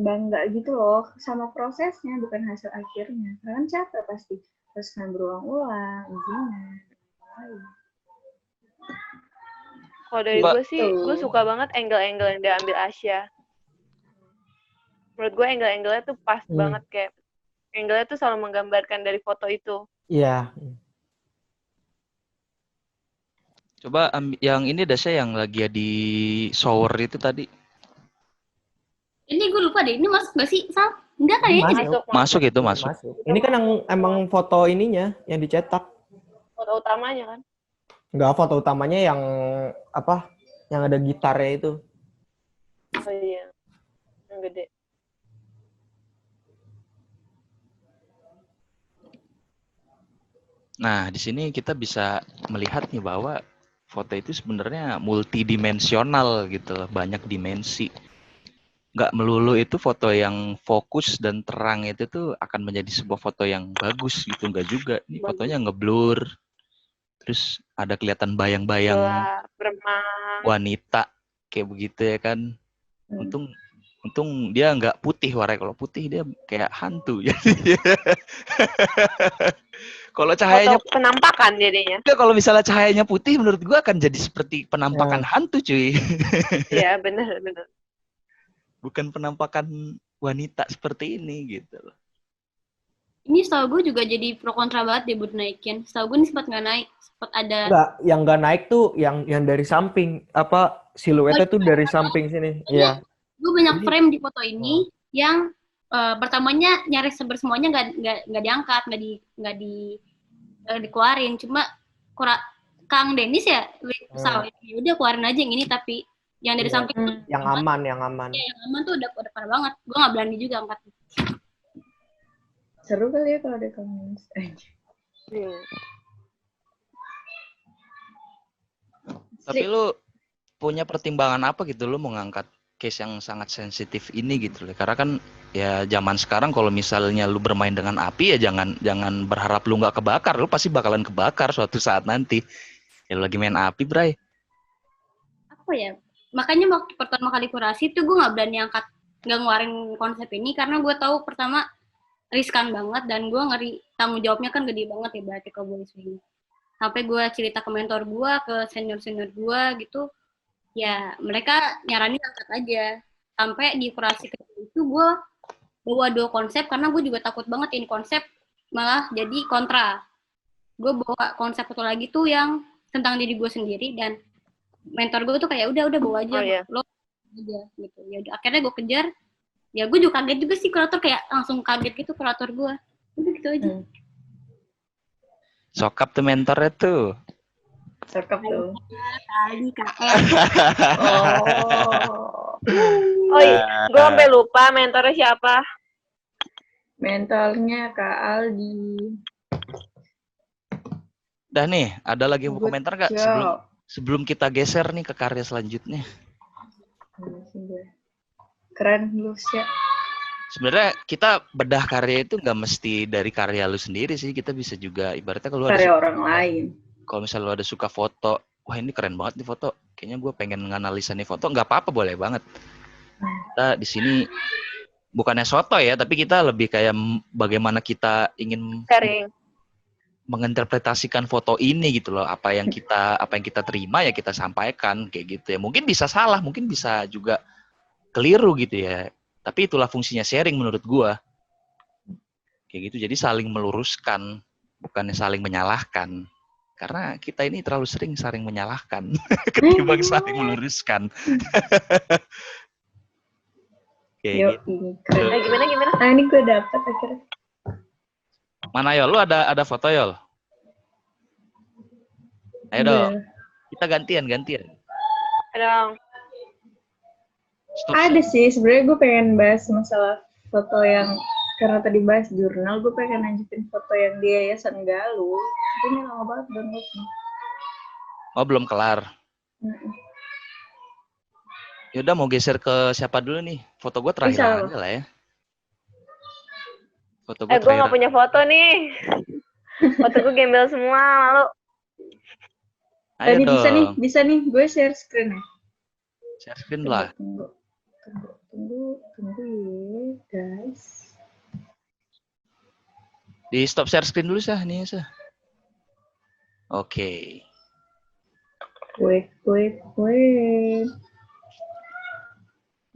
bangga gitu loh sama prosesnya, bukan hasil akhirnya. Karena kan capek pasti. Terus kan berulang-ulang, ujian. Kalau dari gue sih, gue suka banget angle-angle yang diambil Asia. Menurut gue angle-angle-nya tuh pas banget, kayak angle-nya tuh selalu menggambarkan dari foto itu. Iya. Coba yang ini Dasya yang lagi di shower itu tadi. Ini gue lupa deh, ini masuk nggak sih, Sal? Enggak kayaknya deh. Masuk. Ini kan yang emang foto ininya yang dicetak. Foto utamanya kan? Enggak, foto utamanya yang apa? Yang ada gitarnya itu. Oh iya, yang gede. Nah, di sini kita bisa melihat nih bahwa foto itu sebenarnya multidimensional gitu, banyak dimensi. Nggak melulu itu foto yang fokus dan terang itu tuh akan menjadi sebuah foto yang bagus gitu, nggak juga. Ini fotonya ngeblur. Terus ada kelihatan bayang-bayang wanita kayak begitu ya kan. Untung dia nggak putih warnanya. Kalau putih dia kayak hantu. Kalau cahayanya foto penampakan jadinya. Kalau misalnya cahayanya putih menurut gua akan jadi seperti penampakan hantu cuy. Iya benar. Bukan penampakan wanita seperti ini gitu loh. Ini setahu gue juga jadi pro kontra banget deh buat naikin. Setahu gue ini sempat nggak naik, sempat ada. Enggak, yang nggak naik tuh yang dari samping, apa siluetnya tuh dari samping sini. Iya. Gue banyak frame di foto ini yang pertamanya nyaris semuanya nggak diangkat, nggak dikeluarin. Cuma Kang Denis ya, udah keluarin aja yang ini, tapi yang dari samping tuh yang aman. Ya, yang aman tuh udah parah banget. Gue nggak berani juga angkat. Seru kali ya kalau ada kamu. Tapi lu punya pertimbangan apa gitu lu mau ngangkat case yang sangat sensitif ini gitu loh. Karena kan ya zaman sekarang kalau misalnya lu bermain dengan api ya jangan berharap lu nggak kebakar. Lu pasti bakalan kebakar suatu saat nanti. Ya lu lagi main api, Bray. Apa ya? Makanya waktu pertama kali kurasi tuh gue nggak berani nggak ngeluarin konsep ini karena gue tahu pertama riskan banget dan gue ngeri tanggung jawabnya kan gede banget ya berarti kalau gue ini. Sampai gue cerita ke mentor gue, ke senior gue gitu, ya mereka nyaranin angkat aja. Sampai di kurasi itu gue bawa 2 konsep karena gue juga takut banget ini konsep malah jadi kontra. Gue bawa konsep satu lagi tuh yang tentang diri gue sendiri dan mentor gue tuh kayak udah bawa aja, lo aja gitu. Ya udah akhirnya gue kejar. Ya gue juga kaget juga sih kurator, kayak langsung kaget gitu kurator gue. Udah gitu aja. Sokap tuh mentornya tuh. Sokap tuh. Kali KM. Oh iya, gue sampai lupa mentornya siapa. Mentornya Kak Aldi. Dah nih, ada lagi mau komentar nggak sebelum kita geser nih ke karya selanjutnya? sih gue. Keren lu sih. Sebenarnya kita bedah karya itu nggak mesti dari karya lu sendiri sih. Kita bisa juga ibaratnya kalau Karya orang lain. Kalau misalnya lu ada suka foto, wah ini keren banget nih foto. Kayaknya gue pengen nganalisa nih foto, nggak apa-apa, boleh banget. Kita di sini bukannya soto ya, tapi kita lebih kayak bagaimana kita ingin Sharing. menginterpretasikan foto ini gitu loh. Apa yang kita terima ya kita sampaikan kayak gitu ya. Mungkin bisa salah, mungkin bisa juga keliru gitu ya. Tapi itulah fungsinya sharing menurut gua. Kayak gitu. Jadi saling meluruskan, bukannya saling menyalahkan. Karena kita ini terlalu sering saling menyalahkan ketimbang saling meluruskan. Kayak gitu. Gimana? Nah, ini gue dapet akhirnya. Mana Yol? Lu ada foto Yol? Ayo dong. Kita gantian. Dong. Ada sih, sebenarnya gue pengen bahas masalah foto yang, karena tadi bahas jurnal, gue pengen lanjutin foto yang di Yayasan Galuh. Ini lama banget downloadnya. Oh, belum kelar. Yaudah mau geser ke siapa dulu nih? Foto gue terakhir aja lah ya. Foto gue Gue gak punya foto nih. Foto gue gembel semua, malu. Ayo dong. Bisa nih, gue share screen ya. Share screen lah. Tunggu ya, guys. Di stop share screen dulu sah, nih sah. Oke. Wait.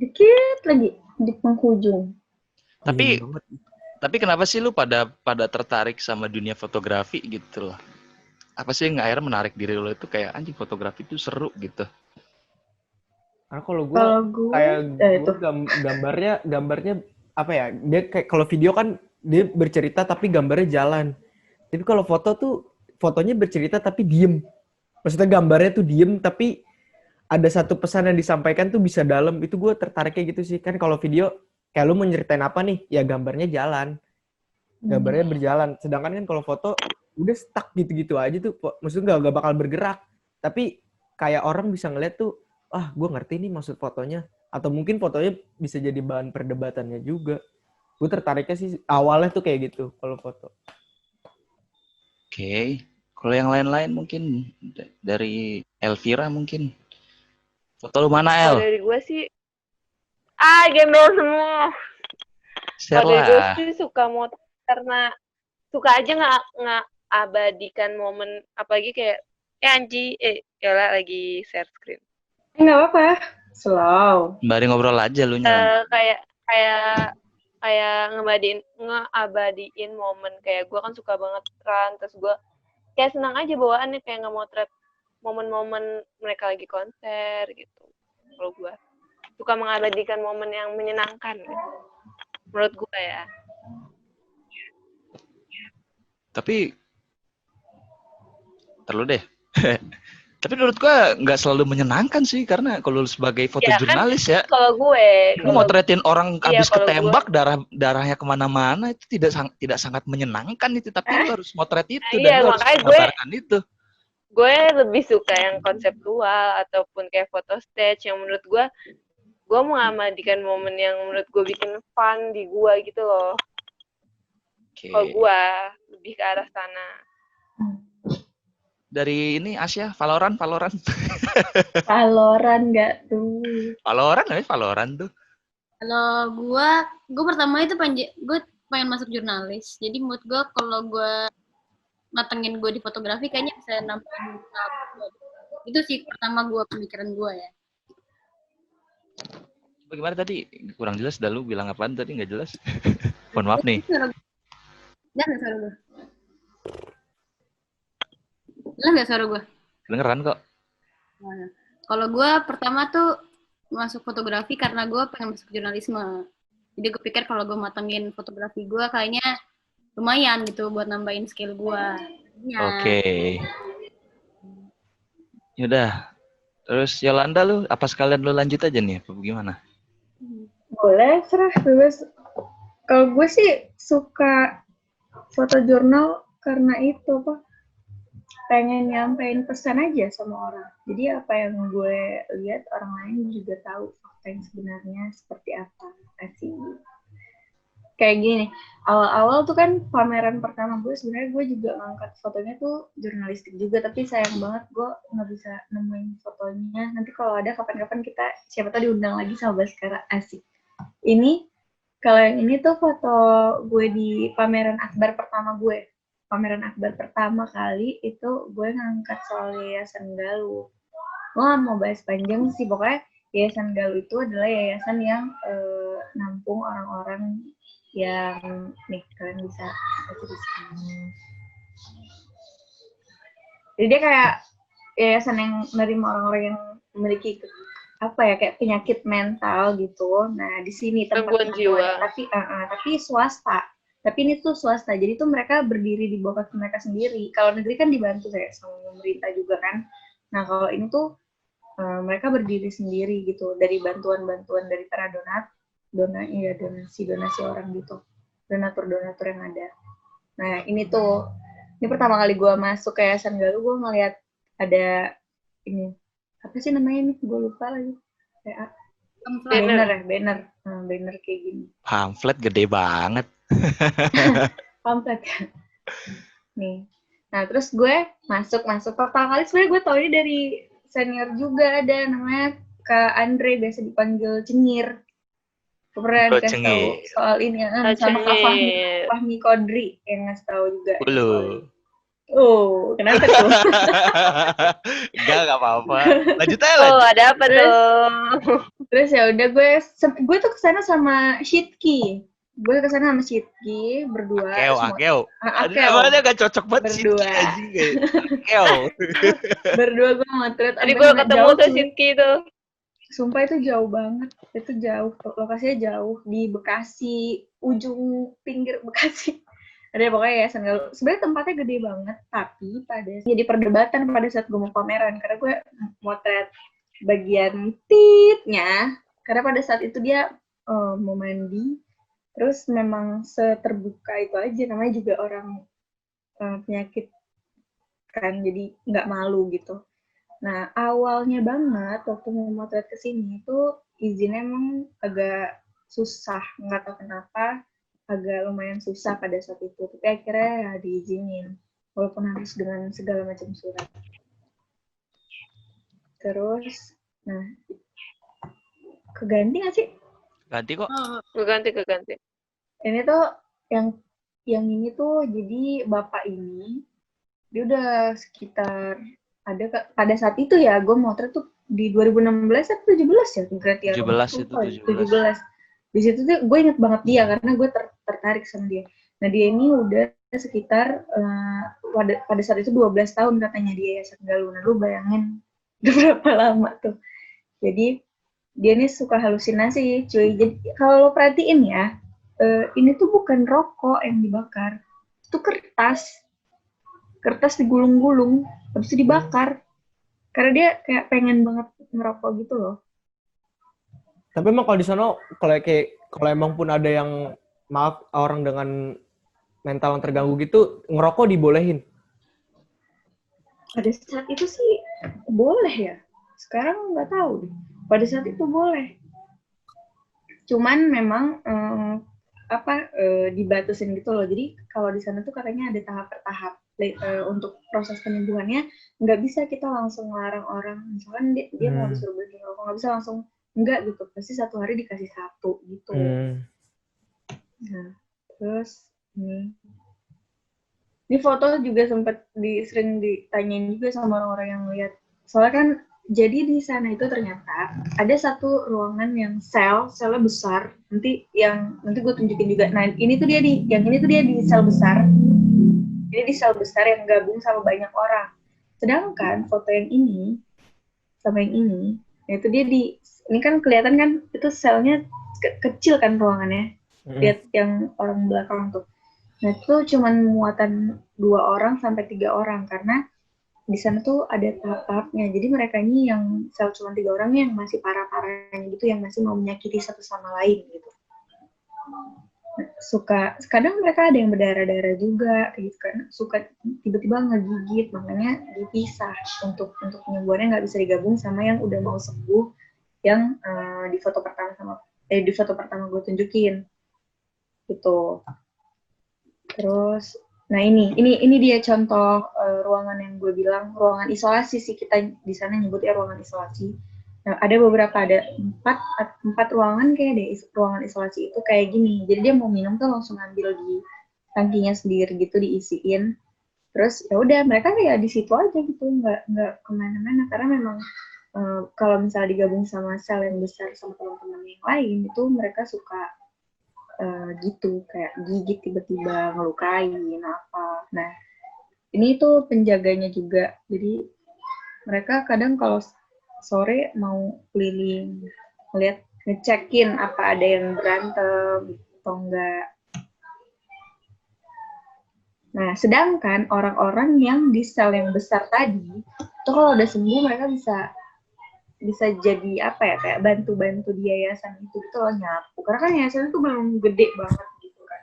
Dikit lagi di penghujung. Tapi kenapa sih lu pada tertarik sama dunia fotografi gitu loh? Apa sih yang akhirnya menarik diri lo itu kayak anjing fotografi itu seru gitu? Karena kalau gue kayak gambarnya apa ya? Dia kayak kalau video kan dia bercerita tapi gambarnya jalan. Tapi kalau foto tuh fotonya bercerita tapi diem. Maksudnya gambarnya tuh diem tapi ada satu pesan yang disampaikan tuh bisa dalam. Itu gue tertariknya gitu sih. Kan kalau video kayak lu mau nyeritain apa nih? Ya gambarnya jalan. Gambarnya berjalan. Sedangkan kan kalau foto udah stuck gitu-gitu aja tuh. Maksudnya gak bakal bergerak. Tapi kayak orang bisa ngeliat tuh, gue ngerti nih maksud fotonya. Atau mungkin fotonya bisa jadi bahan perdebatannya juga. Gue tertariknya sih awalnya tuh kayak gitu kalau foto. Oke. Kalau yang lain-lain mungkin dari Elvira mungkin. Foto lu mana El? Kalau dari gue sih, gembel semua. Kalau dari gue sih suka motor karena suka aja nggak abadikan momen, apalagi kayak yalah lagi share screen. Nggak apa-apa, slow. Sembari ngobrol aja lu nya. Kayak ngeabadiin momen, kayak gue kan suka banget run, terus gue kayak senang aja bawaannya, kayak ngemotret momen-momen mereka lagi konser gitu. Kalau gue suka mengabadikan momen yang menyenangkan gitu. Menurut gue ya. Tapi terlalu deh. Tapi menurut gua nggak selalu menyenangkan sih, karena kalau sebagai fotojurnalis ya, kalau gue motretin orang habis ketembak, darahnya kemana-mana, itu tidak sangat menyenangkan itu. Tapi lu harus motret itu dan lu harus menggambarkan itu. Gue lebih suka yang konseptual ataupun kayak foto stage yang menurut gue mengabadikan momen yang menurut gue bikin fun di gue gitu loh. Kalau gue lebih ke arah sana. Dari ini Asia, Valorant. Valorant nggak tuh? Valorant tuh. Kalau gue pertama itu gue pengen masuk jurnalis. Jadi menurut gue kalau gue matengin gue di fotografi kayaknya bisa nambahin itu sih pertama gue pemikiran gue ya. Bagaimana tadi? Kurang jelas, dah lu bilang apaan tadi nggak jelas. Mohon maaf nih. Jelas nggak suara gue? Kedengeran kok. Nah, kalau gue pertama tuh masuk fotografi karena gue pengen masuk jurnalisme. Jadi gue pikir kalau gue matengin fotografi gue kayaknya lumayan gitu buat nambahin skill gue. Oke. Yaudah. Terus Yolanda lu, apa sekalian lu lanjut aja nih? Apa gimana? Boleh, serah bebas. Kalau gue sih suka foto jurnal karena itu apa? pengen nyampein pesan aja sama orang. Jadi apa yang gue lihat orang lain juga tahu fakta yang sebenarnya seperti apa. Asik. Kayak gini, awal-awal tuh kan pameran pertama gue sebenarnya gue juga ngangkat fotonya tuh jurnalistik juga, tapi sayang banget gue nggak bisa nemuin fotonya. Nanti kalau ada kapan-kapan kita siapa tahu diundang lagi sama Baskara. Asik. Ini kalau yang ini tuh foto gue di pameran akbar pertama gue. Pameran akbar pertama kali itu gue ngangkat soal Yayasan Galuh. Gue gak mau bahas panjang sih, pokoknya Yayasan Galuh itu adalah yayasan yang nampung orang-orang yang nih kalian bisa baca di sini. Jadi dia kayak yayasan yang menerima orang-orang yang memiliki kayak penyakit mental gitu. Nah di sini tempat jiwa. Tapi swasta. Tapi ini tuh swasta, jadi tuh mereka berdiri di bawah kaki mereka sendiri. Kalau negeri kan dibantu kayak sama pemerintah juga kan. Nah kalau ini tuh mereka berdiri sendiri gitu dari bantuan-bantuan dari para donasi orang gitu, donatur yang ada. Nah ini pertama kali gue masuk ke Yayasan Galuh, gue ngeliat ada ini apa sih namanya ini, gue lupa lagi, kayak banner kayak gini. Pamflet gede banget. Pamflet nih. Nah terus gue masuk pertama kali sebenarnya gue tau ini dari senior juga, ada namanya Kak Andre, biasa dipanggil Cengir. Pernah dikasih tahu soal ini sama Kak Fahmi Kodri yang ngasih tahu juga. Oh, kenapa tuh? Enggak apa-apa. Lanjut aja. Ada apa tuh? Terus ya udah gue tuh kesana sama Shitki. Gue kesana sama Shitki berdua. Akeo. Ada gak cocok banget berdua. Shitki anjing. Akeo. Berdua gue motret. Tadi gue ketemu tuh Shitki tuh. Sumpah itu jauh banget, itu jauh, lokasinya jauh di Bekasi, ujung pinggir Bekasi. Ada pokoknya Yayasan Galuh. Sebenarnya tempatnya gede banget, tapi jadi perdebatan pada saat gue mau pameran, karena gue motret bagian titnya, karena pada saat itu dia mau mandi, terus memang seterbuka itu aja, namanya juga orang penyakit kan, jadi nggak malu gitu. Nah, awalnya banget waktu mau motret ke sini itu izinnya emang agak susah, nggak tahu kenapa, agak lumayan susah pada saat itu. Tapi akhirnya ya diizinin, walaupun harus dengan segala macam surat. Terus, nah, keganti nggak sih? Ganti kok. Keganti. Ini tuh yang ini tuh jadi bapak ini, dia udah sekitar ada pada saat itu ya, gue motret tuh di 2016 atau 17 ya berarti ya. 17. Di situ tuh gue inget banget dia karena gue tertarik sama dia. Nah dia ini udah sekitar pada saat itu 12 tahun katanya dia Yayasan Galuh. Nah lu bayangin udah berapa lama tuh. Jadi dia ini suka halusinasi cuy. Jadi kalau lo perhatiin ya, ini tuh bukan rokok yang dibakar, itu kertas digulung-gulung, habis itu dibakar. Karena dia kayak pengen banget ngerokok gitu loh. Tapi emang kalau di sana, kalau emang pun ada yang, maaf, orang dengan mental yang terganggu gitu, ngerokok dibolehin? Pada saat itu sih boleh ya. Sekarang nggak tahu deh. Pada saat itu boleh. Cuman memang dibatasin gitu loh. Jadi kalau di sana tuh katanya ada tahap per tahap. Untuk proses penyembuhannya nggak bisa kita langsung melarang orang, misalkan dia mau disuruh berhenti ngerokok, nggak bisa langsung enggak gitu, pasti 1 hari dikasih 1 gitu. Nah terus ini foto juga sempat sering ditanyain juga sama orang-orang yang lihat, soalnya kan jadi di sana itu ternyata ada satu ruangan yang selnya besar, nanti gue tunjukin juga. Nah ini tuh dia di sel besar. Ini di sel besar yang gabung sama banyak orang. Sedangkan foto yang ini sama yang ini, yaitu dia ini kan kelihatan kan itu selnya kecil kan ruangannya. Lihat yang orang belakang tuh. Nah itu cuma muatan 2 orang sampai 3 orang karena di sana tuh ada tahap-tahapnya. Jadi mereka ini yang sel cuma 3 orang yang masih parah-parahnya gitu, yang masih mau menyakiti satu sama lain gitu. kadang mereka ada yang berdarah-darah juga kayak gitu kan, suka tiba-tiba ngegigit, makanya dipisah untuk penyembuhannya nggak bisa digabung sama yang udah mau sembuh yang di foto pertama gue tunjukin gitu. Terus nah ini dia contoh ruangan yang gue bilang ruangan isolasi sih, kita di sana nyebutnya ruangan isolasi. Nah, ada 4 ruangan kayak deh, ruangan isolasi itu kayak gini. Jadi dia mau minum tuh langsung ambil di tangkinya sendiri gitu, diisiin. Terus ya udah mereka kayak di situ aja gitu, nggak kemana-mana karena memang kalau misalnya digabung sama sel yang besar sama teman-teman yang lain itu mereka suka gitu kayak gigit tiba-tiba, ngelukain apa. Nah ini tuh penjaganya juga. Jadi mereka kadang kalau sore mau keliling ngecekin apa ada yang berantem atau enggak. Nah, sedangkan orang-orang yang di sel yang besar tadi, itu kalau udah sembuh mereka bisa jadi apa ya, kayak bantu-bantu di yayasan itu gitu loh, nyapu. Karena kan yayasan itu belum gede banget gitu kan.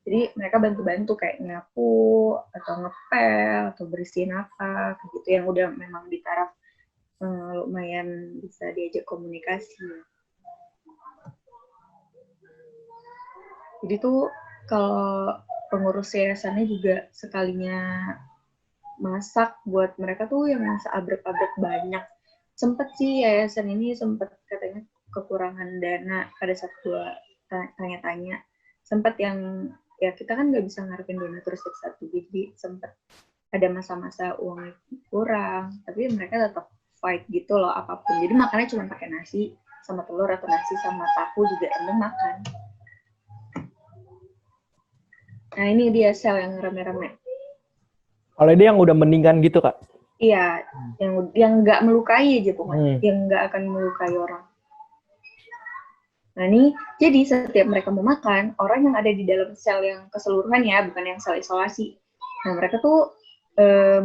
Jadi mereka bantu-bantu kayak nyapu atau ngepel atau bersihin apa gitu yang udah memang di taraf lumayan bisa diajak komunikasi. Jadi tuh kalau pengurus yayasannya juga sekalinya masak buat mereka tuh yang seabrek-abrek banyak. Sempet sih yayasan ini sempet katanya kekurangan dana pada saat gua tanya-tanya. Sempet yang ya kita kan nggak bisa ngarepin donatur satu, jadi sempet ada masa-masa uang kurang, tapi mereka tetap fight gitu loh apapun. Jadi makannya cuma pakai nasi sama telur atau nasi sama tahu juga emang makan. Nah ini dia sel yang rame-rame. Kalau dia yang udah meninggal gitu Kak? Iya, yang nggak melukai aja pokoknya, yang nggak akan melukai orang. Nah ini jadi setiap mereka mau makan, orang yang ada di dalam sel yang keseluruhan ya, bukan yang sel isolasi. Nah mereka tuh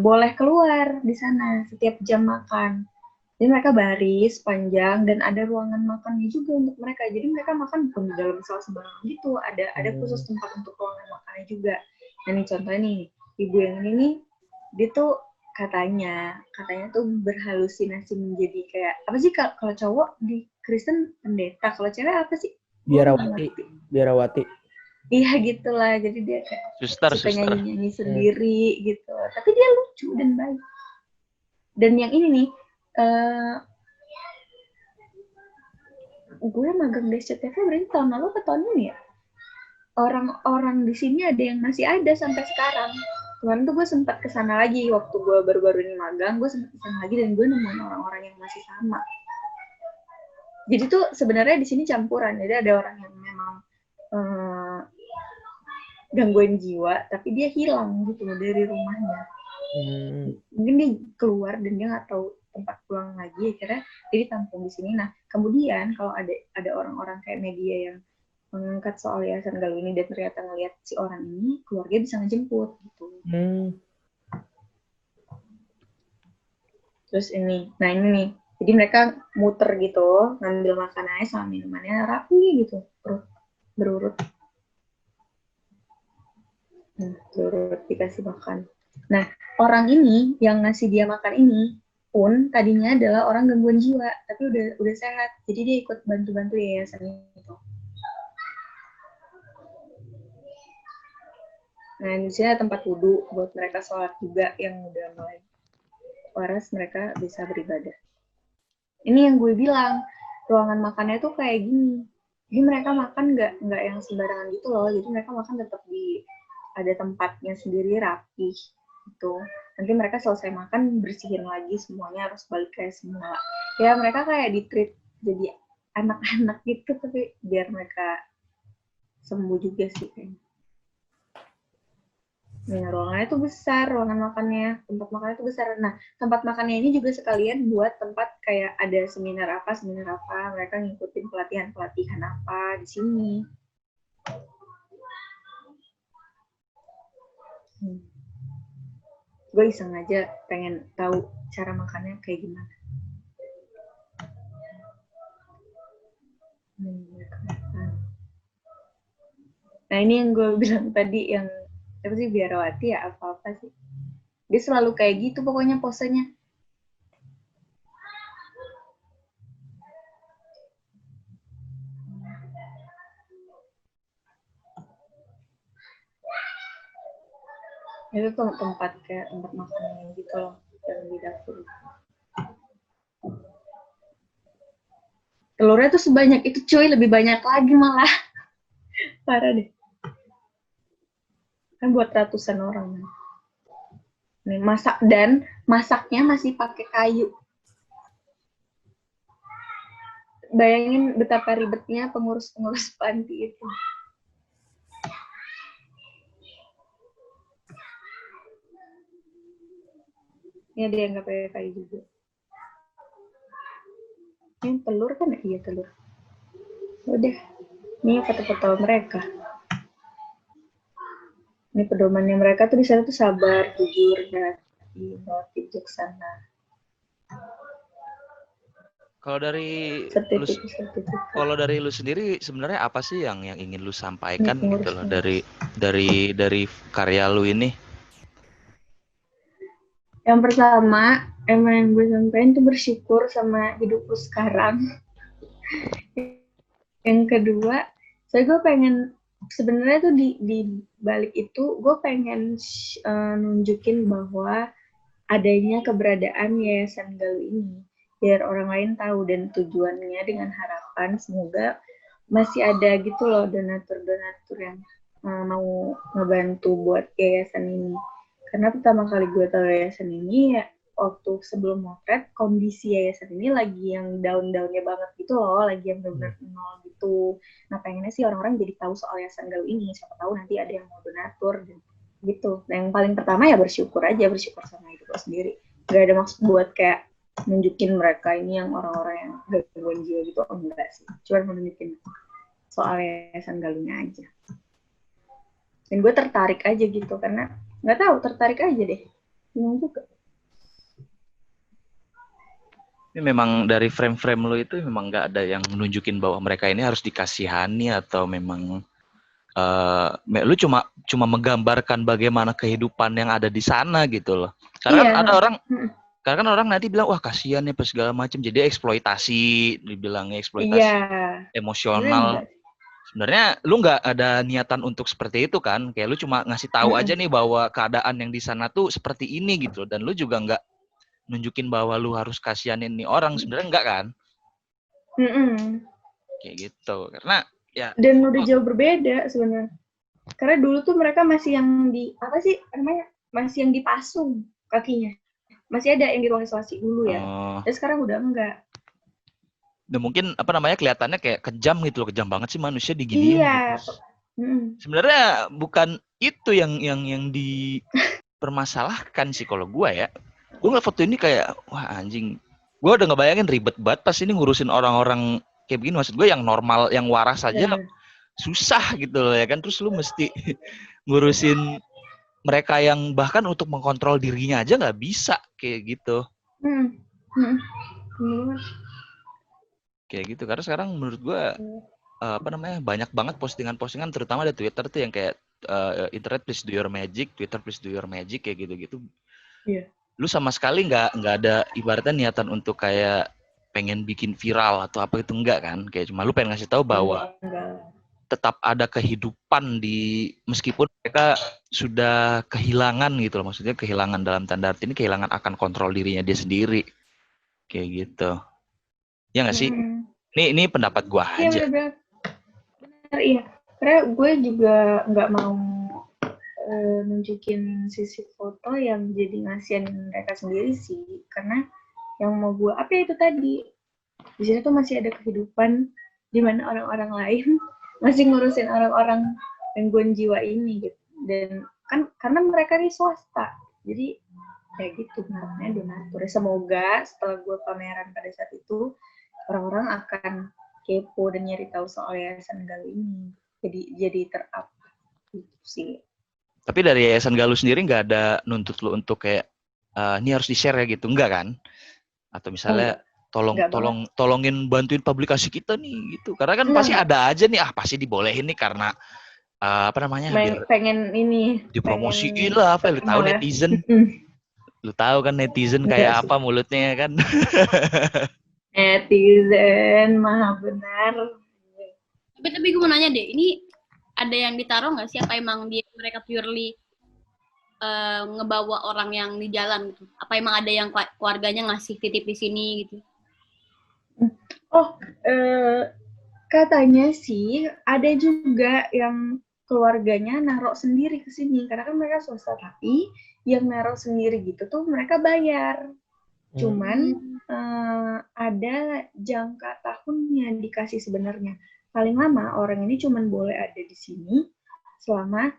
boleh keluar di sana setiap jam makan. Jadi mereka baris panjang dan ada ruangan makannya juga untuk mereka. Jadi mereka makan bukan di dalam sel sembarangan gitu. Ada khusus tempat untuk ruangan makannya juga. Nah ini contohnya nih, ibu yang ini nih, dia tuh katanya tuh berhalusinasi menjadi kayak apa sih kalau cowok di Kristen pendeta, kalau cewek apa sih? Biarawati. Iya gitulah, jadi dia kayak suka nyanyi sendiri gitu, tapi dia lucu dan baik. Dan yang ini nih, gue magang di SCTV berarti tahun lalu ke tahun ini ya. Orang-orang di sini ada yang masih ada sampai sekarang. Kemarin tuh gue sempat kesana lagi waktu gue baru-baru ini magang, gue sempat kesana lagi dan gue nemuin orang-orang yang masih sama. Jadi tuh sebenarnya di sini campuran, jadi ada orang yang memang gangguan jiwa, tapi dia hilang gitu dari rumahnya. Mungkin dia keluar dan dia nggak tahu tempat pulang lagi, akhirnya dia ditampung di sini. Nah, kemudian kalau ada orang-orang kayak media yang mengangkat soal Yayasan Galuh ini dan ternyata ngelihat si orang ini, keluarga bisa ngejemput gitu. Terus ini nih, jadi mereka muter gitu, ngambil makanannya sama minumannya rapi gitu, berurut dikasih makan. Nah, orang ini yang ngasih dia makan ini pun tadinya adalah orang gangguan jiwa, tapi udah sehat. Jadi dia ikut bantu-bantu yayasan itu. Nah, di sini ada tempat wudhu buat mereka sholat juga yang udah mulai waras, mereka bisa beribadah. Ini yang gue bilang, ruangan makannya tuh kayak gini. Jadi mereka makan nggak yang sembarangan gitu loh. Jadi mereka makan tetap ada tempatnya sendiri rapi gitu. Nanti mereka selesai makan bersihin lagi semuanya, harus balik kayak semula. Ya mereka kayak di-treat jadi anak-anak gitu, tapi biar mereka sembuh juga sih kayaknya. Nah, ruangannya itu besar, ruangan makannya, tempat makannya itu besar. Nah, tempat makannya ini juga sekalian buat tempat kayak ada seminar apa, mereka ngikutin pelatihan apa di sini. Gue iseng aja pengen tahu cara makannya kayak gimana. Nah ini yang gue bilang tadi, yang apa sih, biarawati ya, apa-apa sih. Dia selalu kayak gitu pokoknya posenya. Itu tuh tempat kayak tempat makan gitu loh, yang di dapur. Telurnya tuh sebanyak itu cuy, lebih banyak lagi malah. Parah deh. Kan buat ratusan orang. Nih, masaknya masih pakai kayu. Bayangin betapa ribetnya pengurus-pengurus panti itu. Ya dia nggak pakai kayu juga. Ini telur kan? Iya telur. Udah. Ini foto-foto mereka. Ini pedomannya mereka tuh di sana tuh sabar, jujur, dan bijaksana. Kalau dari lu sendiri sebenarnya apa sih yang ingin lu sampaikan gitu loh dari karya lu ini? Yang pertama, emang yang gue sampaikan tuh bersyukur sama hidupku sekarang. Yang kedua, gue pengen sebenarnya tuh di balik itu gue pengen nunjukin bahwa adanya keberadaan Yayasan Galuh ini biar orang lain tahu, dan tujuannya dengan harapan semoga masih ada gitu loh donatur-donatur yang mau ngebantu buat yayasan ini. Karena pertama kali gue tahu yayasan ini ya waktu sebelum motret, kondisi yayasan ini lagi yang daun-daunnya banget gitu loh, lagi yang benar-benar nol gitu. Nah pengennya sih orang-orang jadi tahu soal Yayasan Galuh ini, siapa tahu nanti ada yang mau donatur gitu. Nah yang paling pertama ya bersyukur sama hidup lo sendiri. Gak ada maksud buat kayak nunjukin mereka ini yang orang-orang yang gangguan jiwa gitu, enggak sih. Cuma nunjukin soal Yayasan Galuhnya aja. Dan gue tertarik aja gitu, karena nggak tahu, tertarik aja deh. Bingung juga. Ini memang dari frame-frame lo itu memang nggak ada yang menunjukin bahwa mereka ini harus dikasihani, atau memang lu cuma menggambarkan bagaimana kehidupan yang ada di sana gitu loh. Karena kan ada orang nanti bilang wah kasihan ya segala macam, jadi eksploitasi, dibilangnya eksploitasi emosional. Sebenarnya lu nggak ada niatan untuk seperti itu kan, kayak lu cuma ngasih tahu aja nih bahwa keadaan yang di sana tuh seperti ini gitu, dan lu juga nggak nunjukin bahwa lu harus kasihanin nih orang, sebenarnya enggak kan? Kayak gitu. Karena ya dan udah jauh berbeda sebenarnya. Karena dulu tuh mereka masih yang di apa sih namanya? Masih yang dipasung kakinya. Masih ada yang di ruang isolasi dulu ya. Dan sekarang udah enggak. Dan mungkin kelihatannya kayak kejam gitu loh, kejam banget sih manusia diginiin. Iya. Gitu. Sebenarnya bukan itu yang dipermasalahkan sih kalau gua ya. Gue ngeliat foto ini kayak, wah anjing. Gue udah ngebayangin ribet banget pas ini ngurusin orang-orang kayak begini. Maksud gue yang normal, yang waras aja susah gitu loh ya kan. Terus lu mesti ngurusin mereka yang bahkan untuk mengkontrol dirinya aja nggak bisa kayak gitu. Kayak gitu. Karena sekarang menurut gue, banyak banget postingan-postingan, terutama di Twitter tuh yang kayak internet please do your magic, Twitter please do your magic kayak gitu-gitu. Iya. Lu sama sekali nggak ada ibaratnya niatan untuk kayak pengen bikin viral atau apa itu, enggak kan? Kayak cuma lu pengen ngasih tahu bahwa tetap ada kehidupan meskipun mereka sudah kehilangan gitu loh, maksudnya kehilangan dalam tanda arti ini kehilangan akan kontrol dirinya dia sendiri kayak gitu. Ya nggak sih? Ini pendapat gua aja. Benar, iya. Karena gue juga nggak mau nunjukin sisi foto yang jadi ngasihin mereka sendiri sih, karena yang mau gue apa itu tadi, di sini tuh masih ada kehidupan di mana orang-orang lain masih ngurusin orang-orang gangguan jiwa ini gitu. Dan kan karena mereka ini swasta, jadi kayak gitu namanya donatur. Semoga setelah gue pameran pada saat itu orang-orang akan kepo dan nyari tahu soal Yayasan Galuh ini, jadi ter-up gitu sih. Tapi dari Yayasan Galuh sendiri nggak ada nuntut lu untuk kayak ini harus di-share ya gitu, enggak kan? Atau misalnya tolongin bantuin publikasi kita nih gitu. Karena kan pasti ada aja nih, pasti dibolehin nih karena apa namanya, biar pengen ini, dipromosiin lah, apa lu tahu terkenal ya. netizen. Lu tahu kan netizen Enggak kayak sih. apa mulutnya kan. Netizen, maha benar. Tapi gue mau nanya deh, ini ada yang ditaruh nggak sih? Apa emang mereka purely ngebawa orang yang di jalan gitu? Apa emang ada yang keluarganya ngasih titip di sini gitu? Oh, katanya sih ada juga yang keluarganya naruh sendiri ke sini, karena kan mereka swasta, tapi yang naruh sendiri gitu tuh mereka bayar. Cuman ada jangka tahunnya dikasih sebenarnya. Paling lama orang ini cuman boleh ada di sini selama,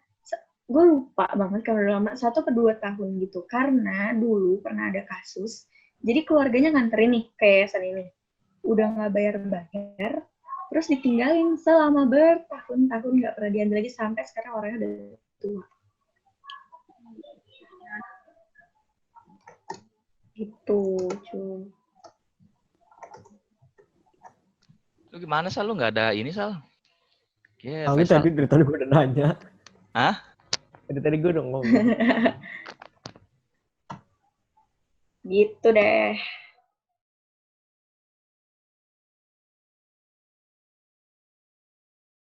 gue lupa banget kalau udah lama, 1 ke 2 tahun gitu. Karena dulu pernah ada kasus, jadi keluarganya nganterin nih ke yayasan ini, udah nggak bayar-bayar, terus ditinggalin selama bertahun-tahun, nggak pernah diambil lagi sampai sekarang orangnya udah tua. Gitu, cuy. Lu gimana Sal? Lu nggak ada ini Sal? Yeah, Ini tadi dari tadi gue udah nanya. Hah? Dari tadi gue udah ngomong. Gitu deh.